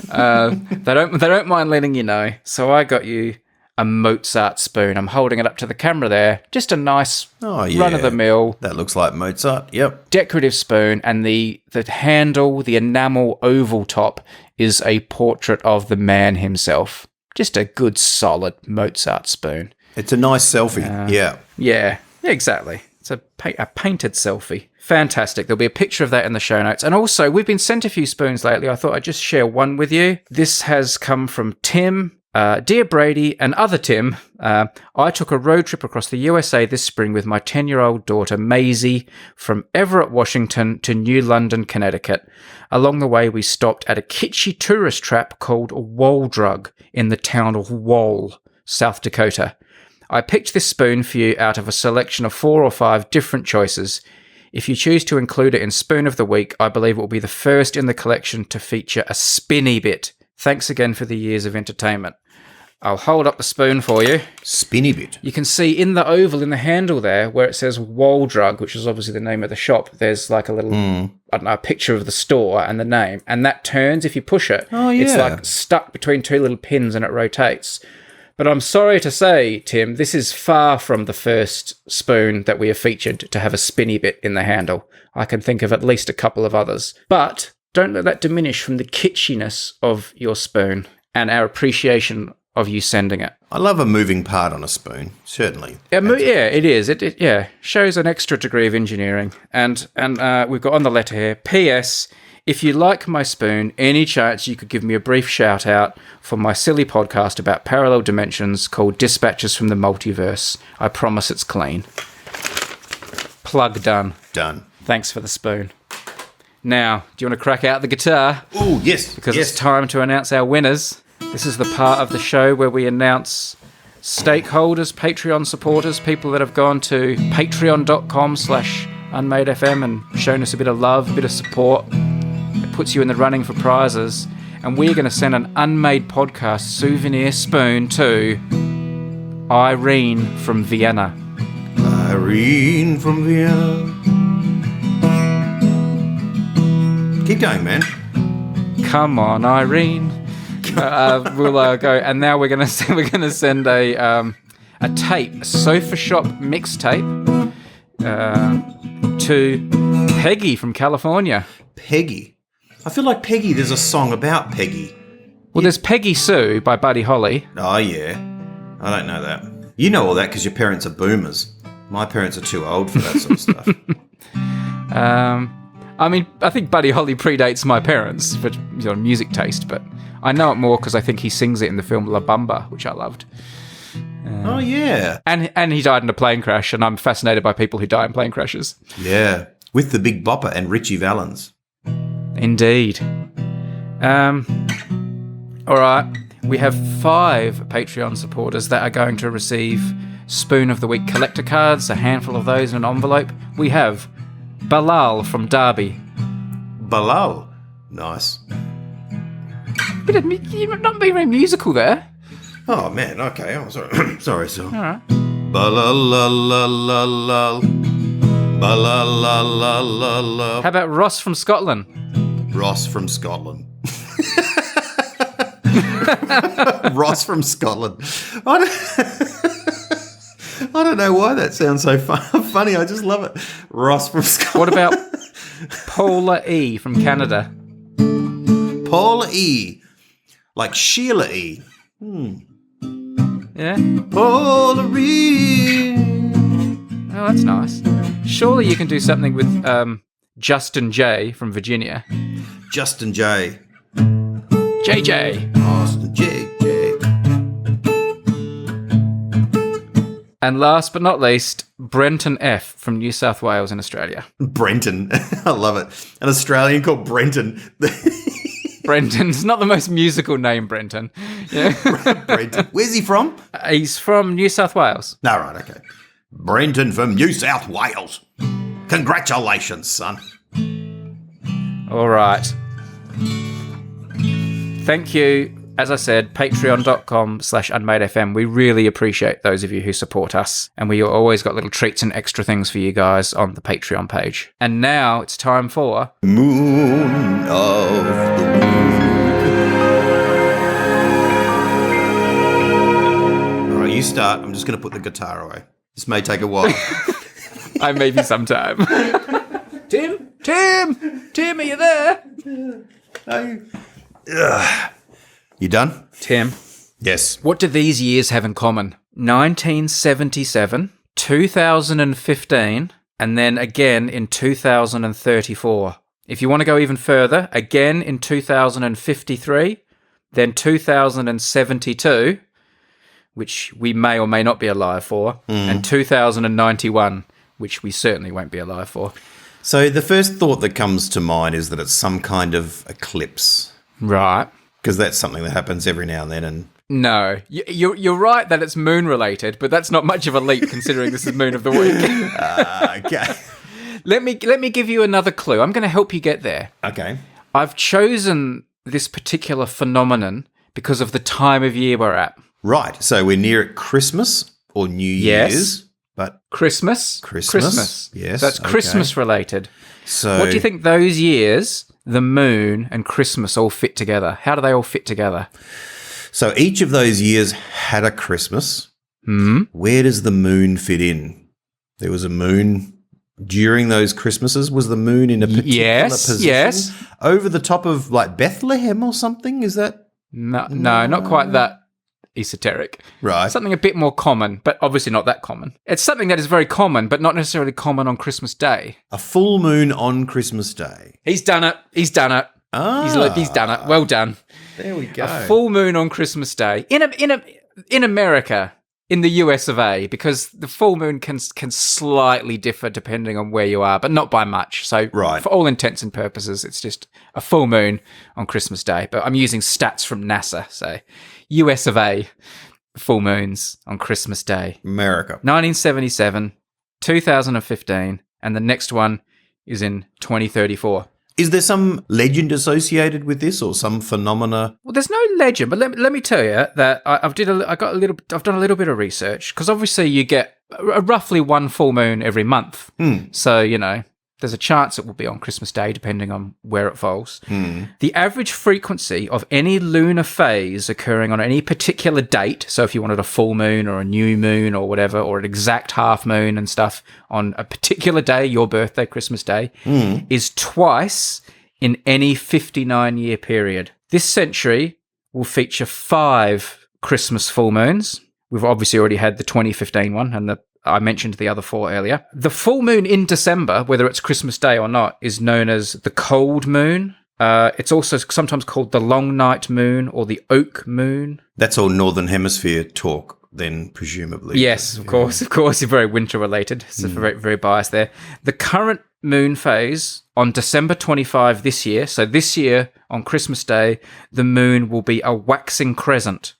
They don't mind letting you know. So I got you a Mozart spoon. I'm holding it up to the camera there. Just a nice run-of-the-mill. That looks like Mozart. Yep. Decorative spoon, and the handle, the enamel oval top, is a portrait of the man himself. Just a good, solid Mozart spoon. It's a nice selfie. Yeah, exactly. It's a painted selfie. Fantastic. There'll be a picture of that in the show notes. And also, we've been sent a few spoons lately. I thought I'd just share one with you. This has come from Tim. Dear Brady and other Tim, I took a road trip across the USA this spring with my 10-year-old daughter Maisie from Everett, Washington to New London, Connecticut. Along the way, we stopped at a kitschy tourist trap called Woldrug in the town of Wall, South Dakota. I picked this spoon for you out of a selection of 4 or 5 different choices. If you choose to include it in Spoon of the Week, I believe it will be the first in the collection to feature a spinny bit. Thanks again for the years of entertainment. I'll hold up the spoon for you. Spinny bit. You can see in the oval, in the handle there, where it says Woldrug, which is obviously the name of the shop, there's like a little, a picture of the store and the name. And that turns, if you push it, it's like stuck between 2 little pins and it rotates. But I'm sorry to say, Tim, this is far from the first spoon that we have featured to have a spinny bit in the handle. I can think of at least a couple of others. But don't let that diminish from the kitschiness of your spoon and our appreciation of you sending it. I love a moving part on a spoon, certainly. Yeah, it is. It shows an extra degree of engineering. And we've got on the letter here, P.S., if you like my spoon, any chance you could give me a brief shout out for my silly podcast about parallel dimensions called Dispatches from the Multiverse. I promise it's clean. Plug done. Done. Thanks for the spoon. Now, do you want to crack out the guitar? Oh, yes. Because it's time to announce our winners. This is the part of the show where we announce stakeholders, Patreon supporters, people that have gone to patreon.com/unmadefm and shown us a bit of love, a bit of support. It puts you in the running for prizes. And we're going to send an Unmade podcast souvenir spoon to Irene from Vienna. Irene from Vienna. Keep going, man. Come on, Irene. We'll go, and now we're gonna send a a tape, a Sofa Shop mixtape, to Peggy from California. Peggy. I feel like Peggy, there's a song about Peggy. Well, there's Peggy Sue by Buddy Holly. Oh, yeah. I don't know that. You know all that because your parents are boomers. My parents are too old for that sort of stuff. I mean, I think Buddy Holly predates my parents for music taste, but I know it more because I think he sings it in the film La Bamba, which I loved. Oh, yeah. And he died in a plane crash, and I'm fascinated by people who die in plane crashes. Yeah. With the Big Bopper and Richie Valens. Indeed. All right. We have 5 Patreon supporters that are going to receive Spoon of the Week collector cards, a handful of those in an envelope. We have Balal from Derby. Balal. Nice. You're not being very musical there. Oh, man. Okay. Oh, sorry. Sorry, sir. All right. Balalalalal. Balalalalal. How about Ross from Scotland? Ross from Scotland. Ross from Scotland. I don't know why that sounds so funny. I just love it. Ross from Scotland. What about Paula E. from Canada? Paula E. Like Sheila E. Yeah? Paula E. Oh, that's nice. Surely you can do something with Justin J. from Virginia. Justin J. JJ. Austin J. And last but not least, Brenton F. from New South Wales in Australia. Brenton. I love it. An Australian called Brenton. Brenton's not the most musical name, Brenton. Yeah. Brenton. Where's he from? He's from New South Wales. All right, okay. Brenton from New South Wales. Congratulations, son. All right. Thank you. As I said, patreon.com/unmadefm. We really appreciate those of you who support us. And we always got little treats and extra things for you guys on the Patreon page. And now it's time for... Moon of the Week. All right, you start. I'm just going to put the guitar away. This may take a while. I may be sometime. Tim, are you there? You done? Tim. Yes. What do these years have in common? 1977, 2015, and then again in 2034. If you want to go even further, again in 2053, then 2072, which we may or may not be alive for, and 2091, which we certainly won't be alive for. So the first thought that comes to mind is that it's some kind of eclipse. Right. Because that's something that happens every now and then. And no, you're right that it's moon related, but that's not much of a leap considering this is Moon of the Week. Okay. Let me give you another clue. I'm going to help you get there. Okay. I've chosen this particular phenomenon because of the time of year we're at. Right. So we're near at Christmas or New Year's. But Christmas. Yes. That's Christmas related. So what do you think those years, the moon and Christmas, all fit together? How do they all fit together? So each of those years had a Christmas. Hmm. Where does the moon fit in? There was a moon during those Christmases. Was the moon in a particular position? Yes. Over the top of like Bethlehem or something? Is that? No, not quite that esoteric. Right. Something a bit more common, but obviously not that common. It's something that is very common, but not necessarily common on Christmas Day. A full moon on Christmas Day. He's done it. Ah. He's done it. Well done. There we go. A full moon on Christmas Day in America, in the US of A, because the full moon can slightly differ depending on where you are, but not by much. So right. For all intents and purposes, it's just a full moon on Christmas Day. But I'm using stats from NASA, so US of A, full moons on Christmas Day. America. 1977, 2015, and the next one is in 2034. Is there some legend associated with this, or some phenomena? Well, there's no legend, but let me tell you that I've done a little bit of research, because obviously you get roughly one full moon every month. So There's a chance it will be on Christmas Day, depending on where it falls. The average frequency of any lunar phase occurring on any particular date, so if you wanted a full moon or a new moon or whatever, or an exact half moon and stuff on a particular day, your birthday, Christmas Day, is twice in any 59-year period. This century will feature 5 Christmas full moons. We've obviously already had the 2015 one, and I mentioned the other 4 earlier. The full moon in December, whether it's Christmas Day or not, is known as the cold moon. It's also sometimes called the long night moon or the oak moon. That's all Northern Hemisphere talk, then, presumably. Yes, of course. You're very winter related. So very, very biased there. The current moon phase on December 25 this year, so this year on Christmas Day, the moon will be a waxing crescent.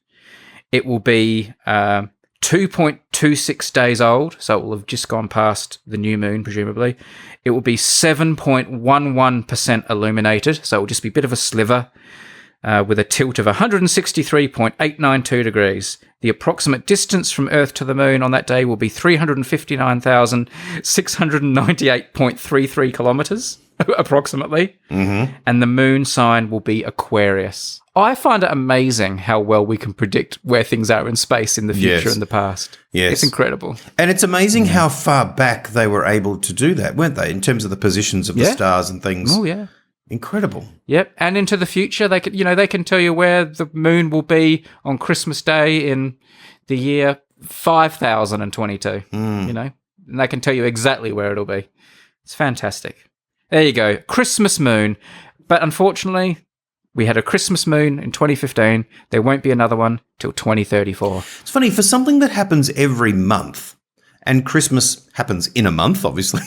It will be 2.26 days old, so it will have just gone past the new moon, presumably. It will be 7.11% illuminated, so it will just be a bit of a sliver with a tilt of 163.892 degrees. The approximate distance from Earth to the moon on that day will be 359,698.33 kilometres, approximately. And the moon sign will be Aquarius. I find it amazing how well we can predict where things are in space in the future and the past. Yes. It's incredible. And it's amazing how far back they were able to do that, weren't they, in terms of the positions of the stars and things? Oh, yeah. Incredible. Yep. And into the future, they can tell you where the moon will be on Christmas Day in the year 5022, and they can tell you exactly where it'll be. It's fantastic. There you go. Christmas moon. But unfortunately, we had a Christmas moon in 2015. There won't be another one till 2034. It's funny, for something that happens every month, and Christmas happens in a month, obviously,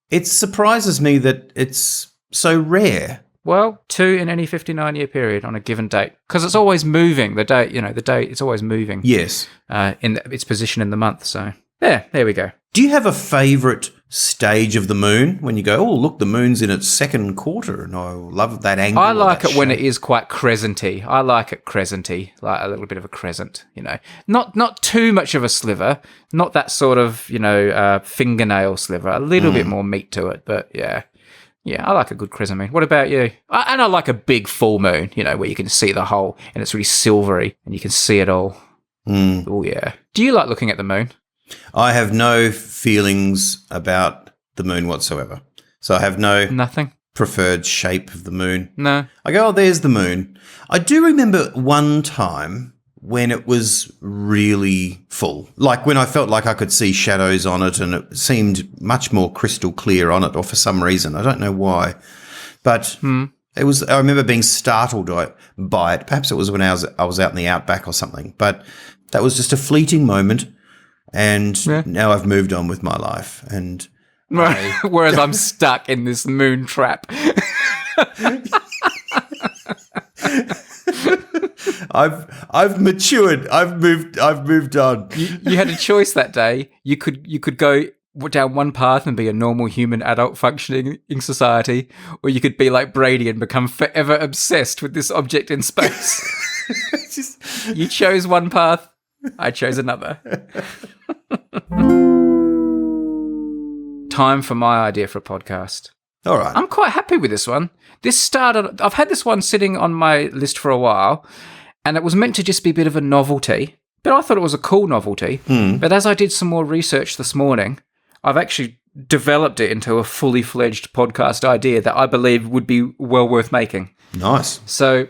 it surprises me that it's so rare. Well, 2 in any 59-year period on a given date. Because it's always moving. The date, it's always moving. Yes. In its position in the month. So, there we go. Do you have a favourite stage of the moon when you go, oh, look, the moon's in its second quarter, and I love that angle? I like it when it is quite crescenty. I like it crescenty, like a little bit of a crescent, Not too much of a sliver, not that sort of, fingernail sliver, a little bit more meat to it, but yeah. Yeah, I like a good crescent moon. What about you? And I like a big full moon, where you can see the whole, and it's really silvery, and you can see it all. Oh, yeah. Do you like looking at the moon? I have no feelings about the moon whatsoever. So I have Nothing? Preferred shape of the moon. No. I go, oh, there's the moon. I do remember one time when it was really full, like when I felt like I could see shadows on it, and it seemed much more crystal clear on it, or for some reason. I don't know why. But it was. I remember being startled by it. Perhaps it was when I was out in the outback or something. But that was just a fleeting moment. And now I've moved on with my life. And whereas I'm stuck in this moon trap. I've matured. I've moved on. You had a choice that day. You could go down one path and be a normal human adult functioning in society, or you could be like Brady and become forever obsessed with this object in space. You chose one path. I chose another. Time for my idea for a podcast. All right. I'm quite happy with this one. I've had this one sitting on my list for a while, and it was meant to just be a bit of a novelty, but I thought it was a cool novelty. But as I did some more research this morning, I've actually developed it into a fully fledged podcast idea that I believe would be well worth making. Nice. So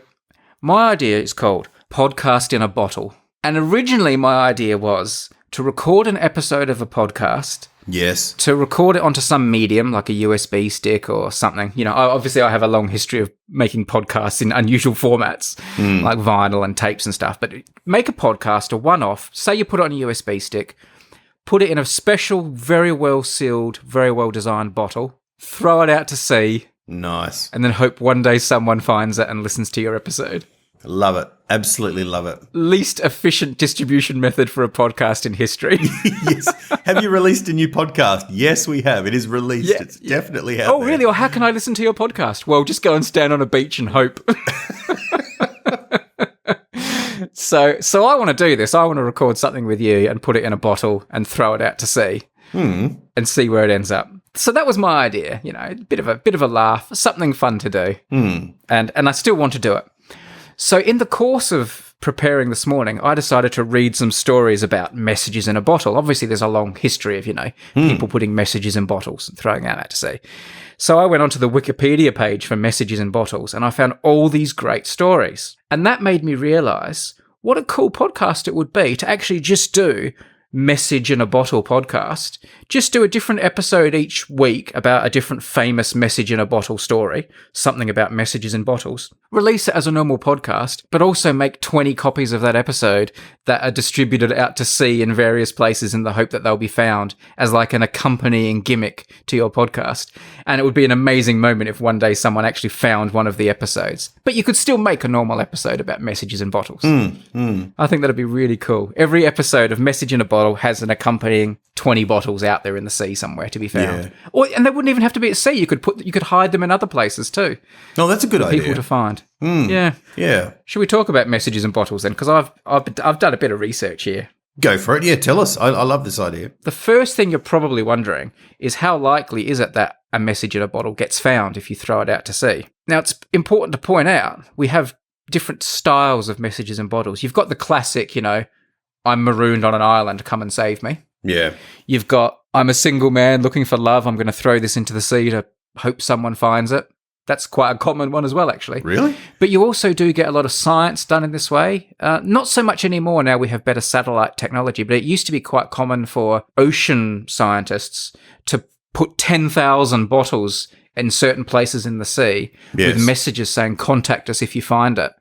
my idea is called Podcast in a Bottle. And originally my idea was to record an episode of a podcast. Yes. To record it onto some medium, like a USB stick or something. Obviously I have a long history of making podcasts in unusual formats, like vinyl and tapes and stuff. But make a podcast, a one-off. Say you put it on a USB stick, put it in a special, very well-sealed, very well-designed bottle, throw it out to sea. Nice. And then hope one day someone finds it and listens to your episode. Love it. Absolutely love it. Least efficient distribution method for a podcast in history. Yes. Have you released a new podcast? Yes, we have. It is released. Yeah, it's definitely out there. Oh, there. really? Or how can I listen to your podcast? Well, just go and stand on a beach and hope. So I want to do this. I want to record something with you and put it in a bottle and throw it out to sea and see where it ends up. So that was my idea, a bit of a laugh, something fun to do. And I still want to do it. So in the course of preparing this morning, I decided to read some stories about messages in a bottle. Obviously, there's a long history of, people putting messages in bottles and throwing out to sea. So I went onto the Wikipedia page for messages in bottles, and I found all these great stories. And that made me realise what a cool podcast it would be to actually just do Message in a Bottle podcast. Just do a different episode each week about a different famous message in a bottle story, something about messages in bottles. Release it as a normal podcast, but also make 20 copies of that episode that are distributed out to sea in various places in the hope that they'll be found as like an accompanying gimmick to your podcast. And it would be an amazing moment if one day someone actually found one of the episodes. But you could still make a normal episode about messages in bottles. I think that'd be really cool. Every episode of Message in a Bottle has an accompanying 20 bottles out there in the sea somewhere to be found. Yeah. And they wouldn't even have to be at sea. You could hide them in other places too. Oh, that's a good idea. People to find. Yeah. Should we talk about messages in bottles then? Because I've done a bit of research here. Go for it. Yeah, tell us. I love this idea. The first thing you're probably wondering is how likely is it that a message in a bottle gets found if you throw it out to sea? Now, it's important to point out we have different styles of messages in bottles. You've got the classic, I'm marooned on an island, come and save me. Yeah. You've got, I'm a single man looking for love, I'm going to throw this into the sea to hope someone finds it. That's quite a common one as well, actually. Really? But you also do get a lot of science done in this way. Not so much anymore now we have better satellite technology, but it used to be quite common for ocean scientists to put 10,000 bottles in certain places in the sea with messages saying, contact us if you find it.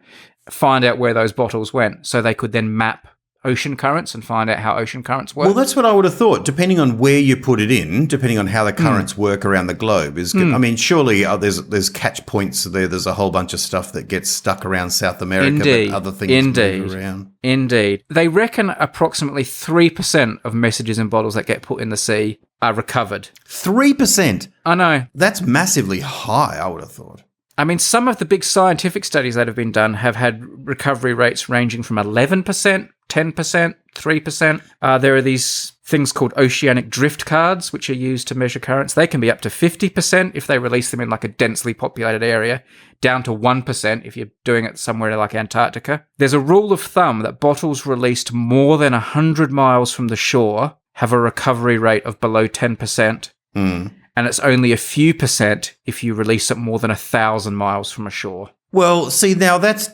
Find out where those bottles went so they could then map ocean currents and find out how ocean currents work. Well, that's what I would have thought. Depending on where you put it in, depending on how the currents work around the globe, is good. I mean, surely there's catch points there. There's a whole bunch of stuff that gets stuck around South America, but other things move around. Indeed. They reckon approximately 3% of messages in bottles that get put in the sea are recovered. 3%? I know. That's massively high, I would have thought. I mean, some of the big scientific studies that have been done have had recovery rates ranging from 11%, 10%, 3%. There are these things called oceanic drift cards, which are used to measure currents. They can be up to 50% if they release them in like a densely populated area, down to 1% if you're doing it somewhere like Antarctica. There's a rule of thumb that bottles released more than 100 miles from the shore have a recovery rate of below 10%. And it's only a few percent if you release it more than 1,000 miles from a shore. Well, see, now that's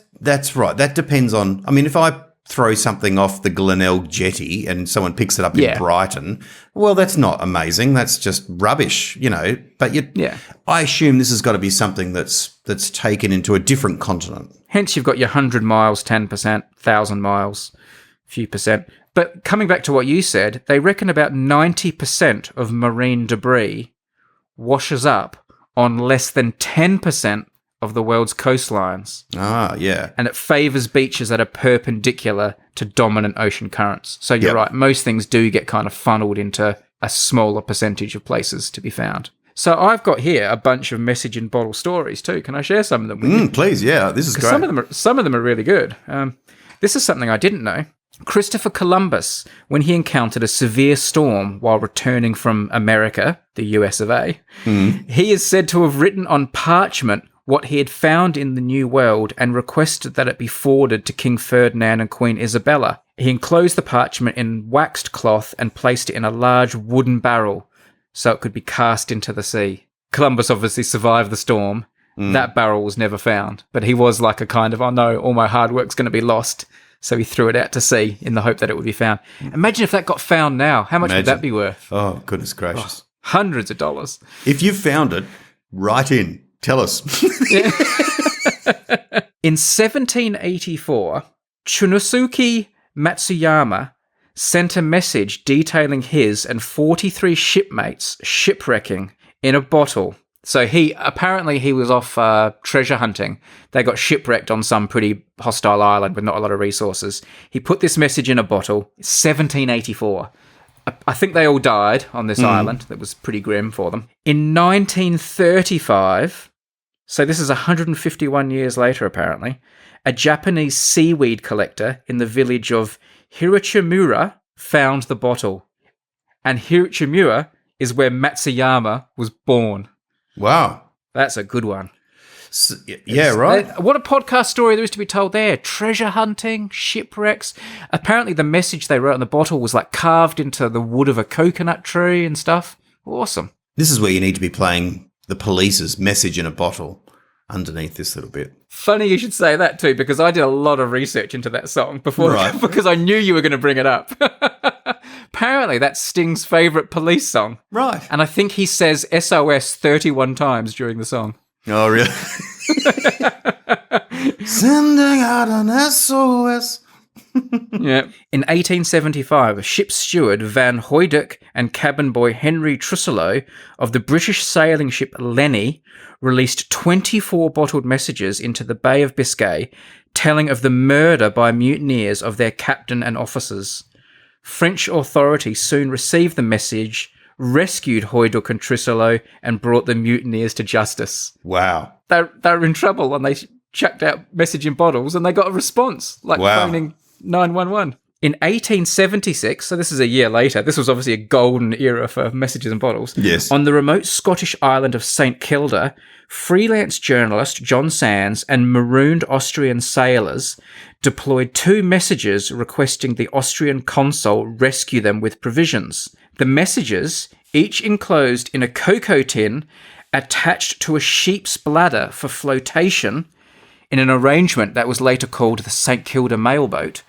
right. That depends on, I mean, if I throw something off the Glenelg jetty and someone picks it up in Brighton, well, that's not amazing. That's just rubbish, But I assume this has got to be something that's taken into a different continent. Hence, you've got your 100 miles, 10%, 1,000 miles, few percent. But coming back to what you said, they reckon about 90% of marine debris washes up on less than 10% of the world's coastlines. Ah, yeah. And it favours beaches that are perpendicular to dominant ocean currents. So you're right, most things do get kind of funneled into a smaller percentage of places to be found. So I've got here a bunch of message in bottle stories too. Can I share some of them with you? Please, yeah. This is great. Some of them are really good. This is something I didn't know. Christopher Columbus, when he encountered a severe storm while returning from America, the US of A, he is said to have written on parchment what he had found in the New World and requested that it be forwarded to King Ferdinand and Queen Isabella. He enclosed the parchment in waxed cloth and placed it in a large wooden barrel so it could be cast into the sea. Columbus obviously survived the storm. That barrel was never found, but he was like a kind of, oh no, all my hard work's going to be lost. So he threw it out to sea in the hope that it would be found. Imagine if that got found now. How much would that be worth? Oh, goodness gracious. Hundreds of dollars. If you found it, write in. Tell us. In 1784, Chunosuke Matsuyama sent a message detailing his and 43 shipmates shipwrecking in a bottle. So he was off treasure hunting. They got shipwrecked on some pretty hostile island with not a lot of resources. He put this message in a bottle, 1784. I think they all died on this island. That was pretty grim for them. In 1935, so this is 151 years later apparently, a Japanese seaweed collector in the village of Hiroshimura found the bottle. And Hiroshimura is where Matsuyama was born. Wow. That's a good one. So, yeah, right. What a podcast story there is to be told there. Treasure hunting, shipwrecks. Apparently the message they wrote on the bottle was like carved into the wood of a coconut tree and stuff. Awesome. This is where you need to be playing the Police's Message in a Bottle underneath this little bit. Funny you should say that too, because I did a lot of research into that song before, because I knew you were going to bring it up. Apparently that's Sting's favourite Police song. Right. And I think he says SOS 31 times during the song. Oh, really? Sending out an SOS. Yeah. In 1875, ship's steward Van Hoyduk and cabin boy Henry Trusselot of the British sailing ship Lenny released 24 bottled messages into the Bay of Biscay telling of the murder by mutineers of their captain and officers. French authorities soon received the message, rescued Hoyduk and Trusselot, and brought the mutineers to justice. Wow. They were in trouble and they chucked out message in bottles and they got a response, like phoning 911. In 1876, so this is a year later, this was obviously a golden era for messages in bottles. Yes. On the remote Scottish island of St Kilda, freelance journalist John Sands and marooned Austrian sailors deployed 2 messages requesting the Austrian consul rescue them with provisions. The messages, each enclosed in a cocoa tin attached to a sheep's bladder for flotation in an arrangement that was later called the St Kilda mailboat,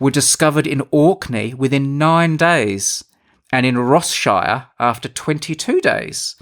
were discovered in Orkney within 9 days and in Ross-shire after 22 days.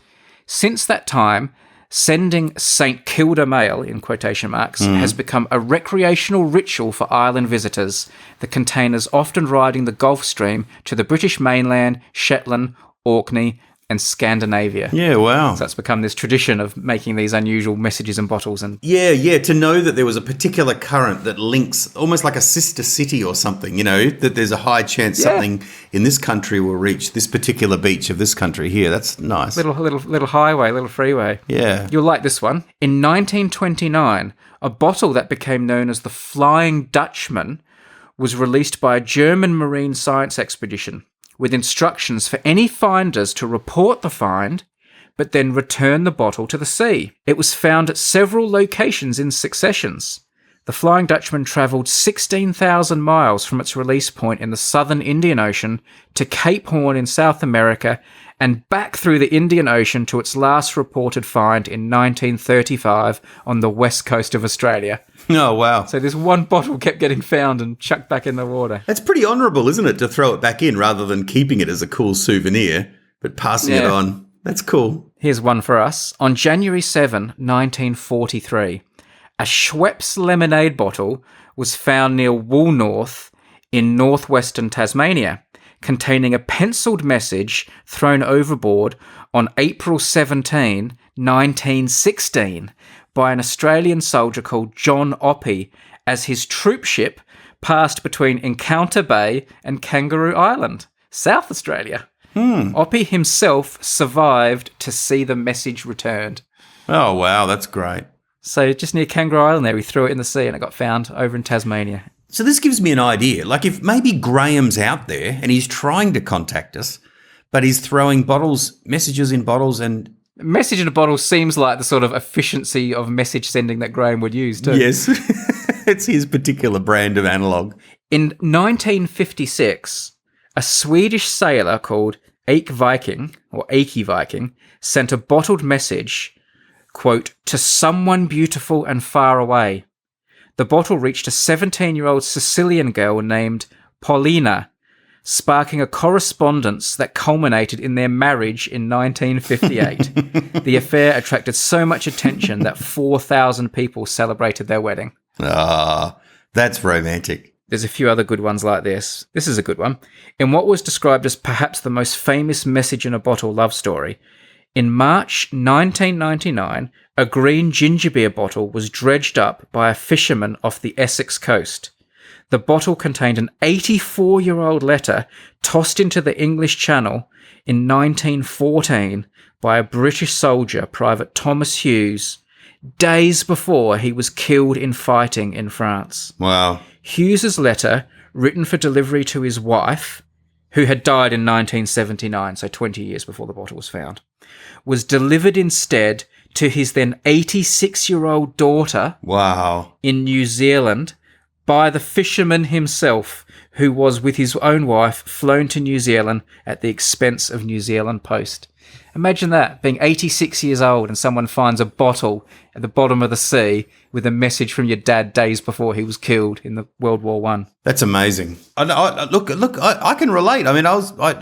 Since that time, sending St Kilda mail, in quotation marks, has become a recreational ritual for island visitors, the containers often riding the Gulf Stream to the British mainland, Shetland, Orkney, and Scandinavia. Yeah, wow. So that's become this tradition of making these unusual messages in bottles. And Yeah, to know that there was a particular current that links, almost like a sister city or something, that there's a high chance something in this country will reach this particular beach of this country here. That's nice. Little highway, little freeway. Yeah. You'll like this one. In 1929, a bottle that became known as the Flying Dutchman was released by a German marine science expedition, with instructions for any finders to report the find, but then return the bottle to the sea. It was found at several locations in successions. The Flying Dutchman travelled 16,000 miles from its release point in the southern Indian Ocean to Cape Horn in South America and back through the Indian Ocean to its last reported find in 1935 on the west coast of Australia. Oh, wow. So this one bottle kept getting found and chucked back in the water. That's pretty honourable, isn't it, to throw it back in rather than keeping it as a cool souvenir, but passing it on. That's cool. Here's one for us. On January 7, 1943, a Schweppes lemonade bottle was found near Woolnorth in northwestern Tasmania, containing a penciled message thrown overboard on April 17, 1916, by an Australian soldier called John Oppie as his troop ship passed between Encounter Bay and Kangaroo Island, South Australia. Oppie himself survived to see the message returned. Oh, wow, that's great. So just near Kangaroo Island there, we threw it in the sea and it got found over in Tasmania. So this gives me an idea. Like if maybe Graham's out there and he's trying to contact us, but he's throwing messages in bottles and... Message in a bottle seems like the sort of efficiency of message sending that Graham would use too. Yes, it's his particular brand of analogue. In 1956, a Swedish sailor called Eike Viking sent a bottled message, quote, to someone beautiful and far away. The bottle reached a 17-year-old Sicilian girl named Paulina, sparking a correspondence that culminated in their marriage in 1958. The affair attracted so much attention that 4,000 people celebrated their wedding. Ah, that's romantic. There's a few other good ones like this. This is a good one. In what was described as perhaps the most famous message in a bottle love story, in March 1999, a green ginger beer bottle was dredged up by a fisherman off the Essex coast. The bottle contained an 84-year-old letter tossed into the English Channel in 1914 by a British soldier, Private Thomas Hughes, days before he was killed in fighting in France. Wow. Hughes's letter, written for delivery to his wife, who had died in 1979, so 20 years before the bottle was found, was delivered instead to his then 86-year-old daughter in New Zealand by the fisherman himself, who was with his own wife flown to New Zealand at the expense of New Zealand Post. Imagine that, being 86 years old and someone finds a bottle at the bottom of the sea with a message from your dad days before he was killed in the World War One. That's amazing. I can relate. I mean,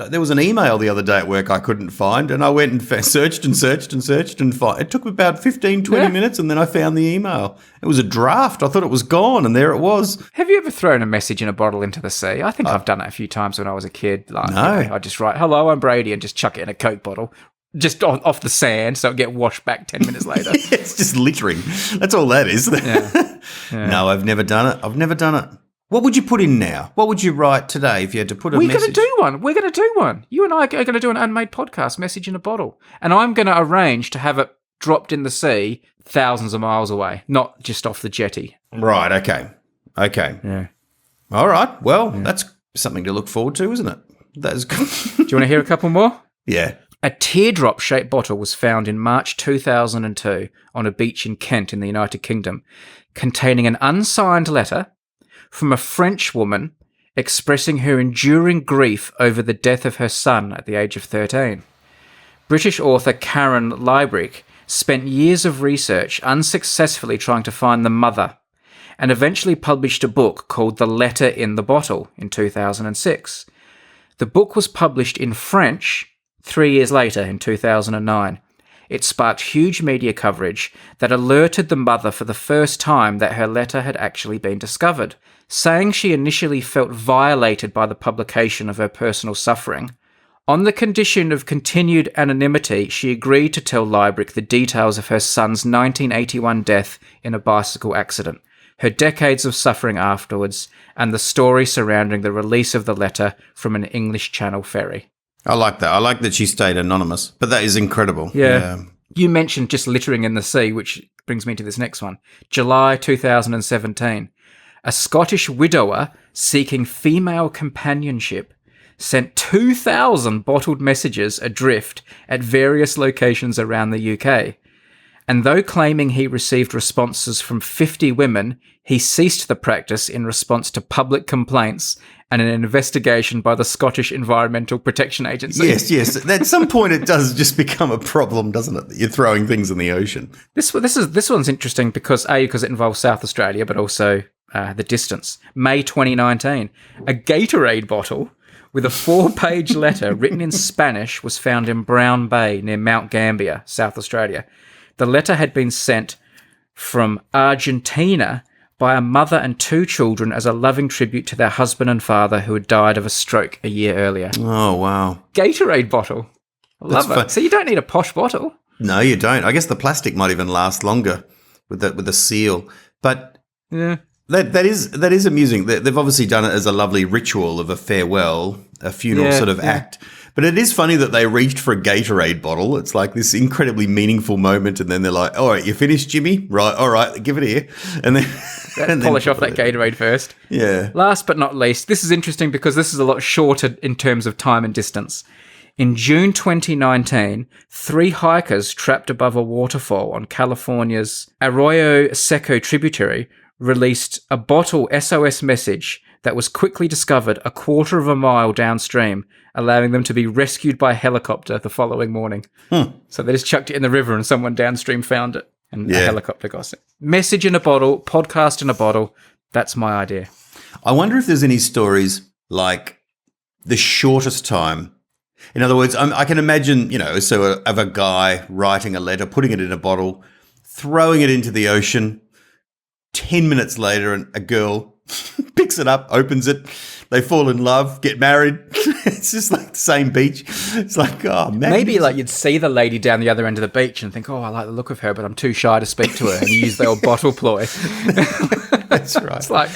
there was an email the other day at work I couldn't find, and I went and searched and it took me about 15, 20 minutes, and then I found the email. It was a draft. I thought it was gone, and there it was. Have you ever thrown a message in a bottle into the sea? I think I've done it a few times when I was a kid. Like, no. I just write, "Hello, I'm Brady," and just chuck it in a Coke bottle. Just off the sand, so it'll get washed back 10 minutes later. It's just littering. That's all that is. Yeah. No, I've never done it. What would you put in now? What would you write today if you had to put a message? We're going to do one. You and I are going to do an Unmade podcast, Message in a Bottle. And I'm going to arrange to have it dropped in the sea thousands of miles away, not just off the jetty. Right, okay. Yeah. All right. Well, that's something to look forward to, isn't it? That is good. Do you want to hear a couple more? Yeah. A teardrop-shaped bottle was found in March 2002 on a beach in Kent in the United Kingdom, containing an unsigned letter from a French woman expressing her enduring grief over the death of her son at the age of 13. British author Karen Liebrich spent years of research unsuccessfully trying to find the mother, and eventually published a book called The Letter in the Bottle in 2006. The book was published in French 3 years later, in 2009, it sparked huge media coverage that alerted the mother for the first time that her letter had actually been discovered. Saying she initially felt violated by the publication of her personal suffering, on the condition of continued anonymity, she agreed to tell Liebrich the details of her son's 1981 death in a bicycle accident, her decades of suffering afterwards, and the story surrounding the release of the letter from an English Channel ferry. I like that. I like that she stayed anonymous, but that is incredible. Yeah. You mentioned just littering in the sea, which brings me to this next one. July 2017. A Scottish widower seeking female companionship sent 2,000 bottled messages adrift at various locations around the UK. And though claiming he received responses from 50 women, he ceased the practice in response to public complaints and an investigation by the Scottish Environmental Protection Agency. Yes. At some point it does just become a problem, doesn't it? That you're throwing things in the ocean. This one's interesting because it involves South Australia, but also the distance. May 2019, a Gatorade bottle with a 4-page letter written in Spanish was found in Brown Bay near Mount Gambier, South Australia. The letter had been sent from Argentina by a mother and 2 children as a loving tribute to their husband and father who had died of a stroke a year earlier. Oh, wow. Gatorade bottle. I love it. So you don't need a posh bottle. No, you don't. I guess the plastic might even last longer with the seal. But yeah, that is amusing. They've obviously done it as a lovely ritual of a farewell, a funeral sort of act. But it is funny that they reached for a Gatorade bottle. It's like this incredibly meaningful moment, and then they're like, all right, you finished, Jimmy? Right, all right, give it here. And then polish off that Gatorade first. Yeah. Last but not least, this is interesting because this is a lot shorter in terms of time and distance. In June 2019, 3 hikers trapped above a waterfall on California's Arroyo Seco tributary released a bottle SOS message that was quickly discovered a quarter of a mile downstream, allowing them to be rescued by helicopter the following morning. So they just chucked it in the river and someone downstream found it and a helicopter got it. Message in a bottle, podcast in a bottle. That's my idea. I wonder if there's any stories like the shortest time. In other words, I can imagine, of a guy writing a letter, putting it in a bottle, throwing it into the ocean. 10 minutes later, and a girl picks it up, opens it, they fall in love, get married. It's just like the same beach. It's like, oh, man. Maybe like you'd see the lady down the other end of the beach and think, oh, I like the look of her, but I'm too shy to speak to her, and you use the old bottle ploy. That's right. It's like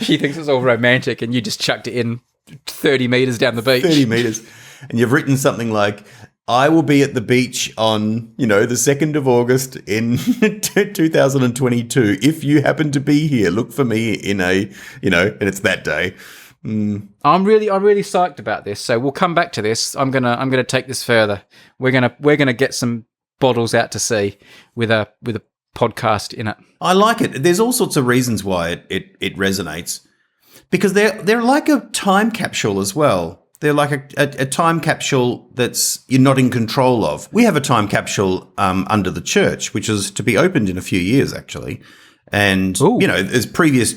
she thinks it's all romantic and you just chucked it in 30 metres down the beach. 30 metres. And you've written something like, I will be at the beach on, the 2nd of August in 2022. If you happen to be here, look for me in and it's that day. I'm really psyched about this. So we'll come back to this. I'm gonna take this further. We're gonna get some bottles out to sea with a podcast in it. I like it. There's all sorts of reasons why it resonates, because they're like a time capsule as well. They're like a time capsule that's you're not in control of. We have a time capsule under the church, which is to be opened in a few years, actually. And, there's previous,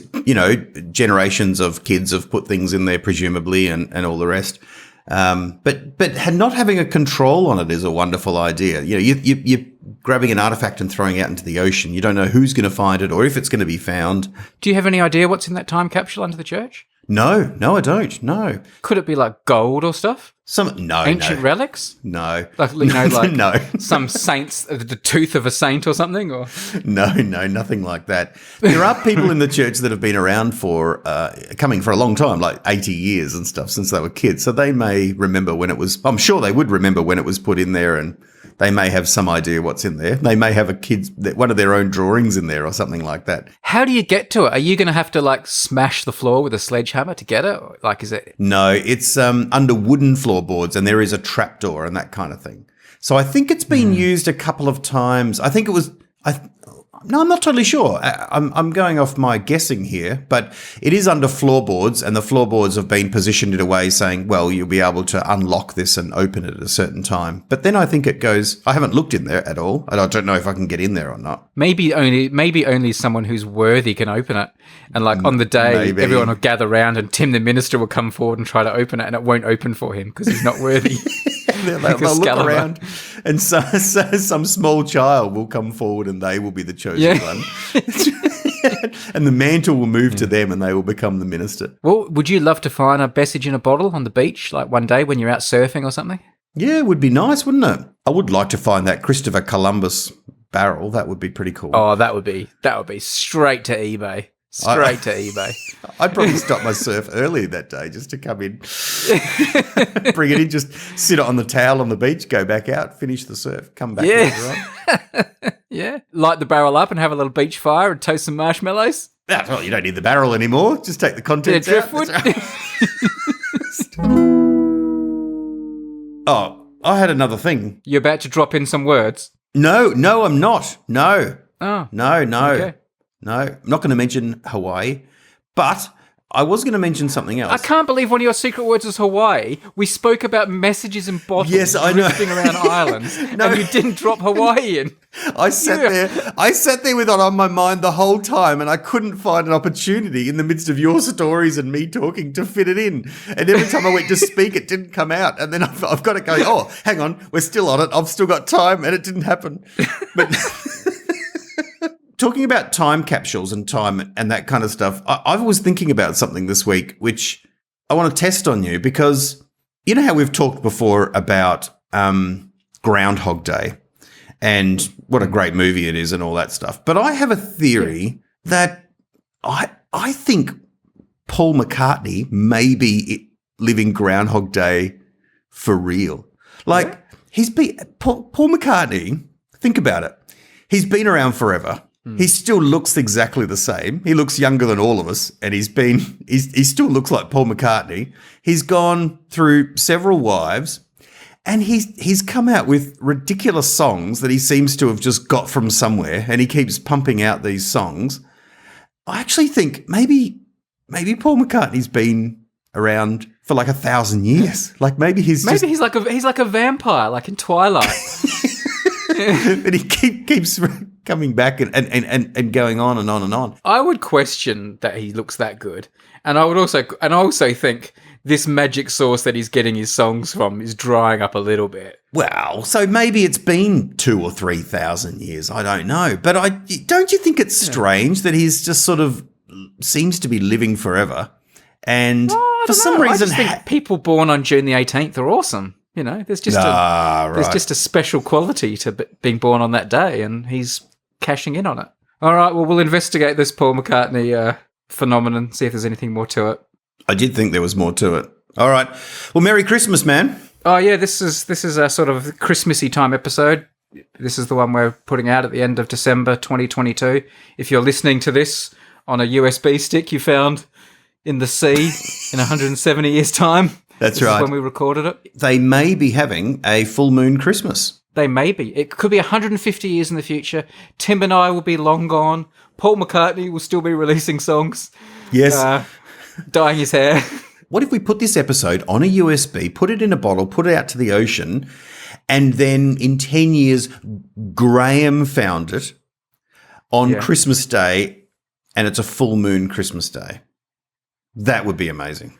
generations of kids have put things in there, presumably, and all the rest. But not having a control on it is a wonderful idea. You're grabbing an artifact and throwing it out into the ocean. You don't know who's going to find it or if it's going to be found. Do you have any idea what's in that time capsule under the church? No, I don't. No. Could it be like gold or stuff? Ancient relics? No. Like no. Some saints, the tooth of a saint or something? Or No, nothing like that. There are people in the church that have been around for, coming for a long time, like 80 years and stuff, since they were kids. So they may remember when it was, I'm sure they would remember when it was put in there, and they may have some idea what's in there. They may have one of their own drawings in there or something like that. How do you get to it? Are you going to have to smash the floor with a sledgehammer to get it? Is it? No, it's under wooden floorboards, and there is a trapdoor and that kind of thing. So I think it's been used a couple of times. I think it was. No, I'm not totally sure. I'm going off my guessing here, but it is under floorboards, and the floorboards have been positioned in a way saying, well, you'll be able to unlock this and open it at a certain time. But then I think it goes, I haven't looked in there at all, and I don't know if I can get in there or not. Maybe only someone who's worthy can open it. And on the day, everyone will gather around and Tim the minister will come forward and try to open it, and it won't open for him because he's not worthy. They'll look around, and so some small child will come forward, and they will be the chosen one. And the mantle will move to them, and they will become the minister. Well, would you love to find a message in a bottle on the beach, one day when you're out surfing or something? Yeah, it would be nice, wouldn't it? I would like to find that Christopher Columbus barrel. That would be pretty cool. Oh, that would be straight to eBay. Straight to eBay. I'd probably stop my surf early that day just to come in, bring it in, just sit on the towel on the beach, go back out, finish the surf, come back. Yeah. Yeah. Light the barrel up and have a little beach fire and toast some marshmallows. Well, you don't need the barrel anymore. Just take the contents out. Driftwood. Oh, I had another thing. You're about to drop in some words? No, I'm not. No. Oh. No. Okay. No, I'm not going to mention Hawaii, but I was going to mention something else. I can't believe one of your secret words is Hawaii. We spoke about messages in bottles drifting around islands, and you didn't drop Hawaii in. I sat there with it on my mind the whole time, and I couldn't find an opportunity in the midst of your stories and me talking to fit it in. And every time I went to speak, it didn't come out. And then I've got to go, oh, hang on, we're still on it. I've still got time, and it didn't happen. But talking about time capsules and time and that kind of stuff, I was thinking about something this week, which I want to test on you, because you know how we've talked before about Groundhog Day and what a great movie it is and all that stuff. But I have a theory that I think Paul McCartney may be living Groundhog Day for real. Paul McCartney, think about it. He's been around forever. He still looks exactly the same. He looks younger than all of us, and he still looks like Paul McCartney. He's gone through several wives, and he's come out with ridiculous songs that he seems to have just got from somewhere, and he keeps pumping out these songs. I actually think maybe Paul McCartney's been around for 1,000 years. Maybe he's like a vampire, like in Twilight. And he keeps coming back and going on and on and on. I would question that he looks that good, and I also think this magic source that he's getting his songs from is drying up a little bit. Well, so maybe it's been 2,000 or 3,000 years. I don't know, but don't you think it's strange that he's just sort of seems to be living forever, and for some reason, I just think people born on June the 18th are awesome. There's just a special quality to being born on that day, and he's cashing in on it. All right, well, we'll investigate this Paul McCartney phenomenon, see if there's anything more to it. I did think there was more to it. All right. Well, Merry Christmas, man. Oh, yeah, this is a sort of Christmassy time episode. This is the one we're putting out at the end of December 2022. If you're listening to this on a USB stick, you found in the sea in 170 years' time. That's This right. is when we recorded it. They may be having a full moon Christmas. They may be. It could be 150 years in the future. Tim and I will be long gone. Paul McCartney will still be releasing songs. Yes. Dyeing his hair. What if we put this episode on a USB, put it in a bottle, put it out to the ocean, and then in 10 years, Graham found it on Christmas Day, and it's a full moon Christmas Day? That would be amazing.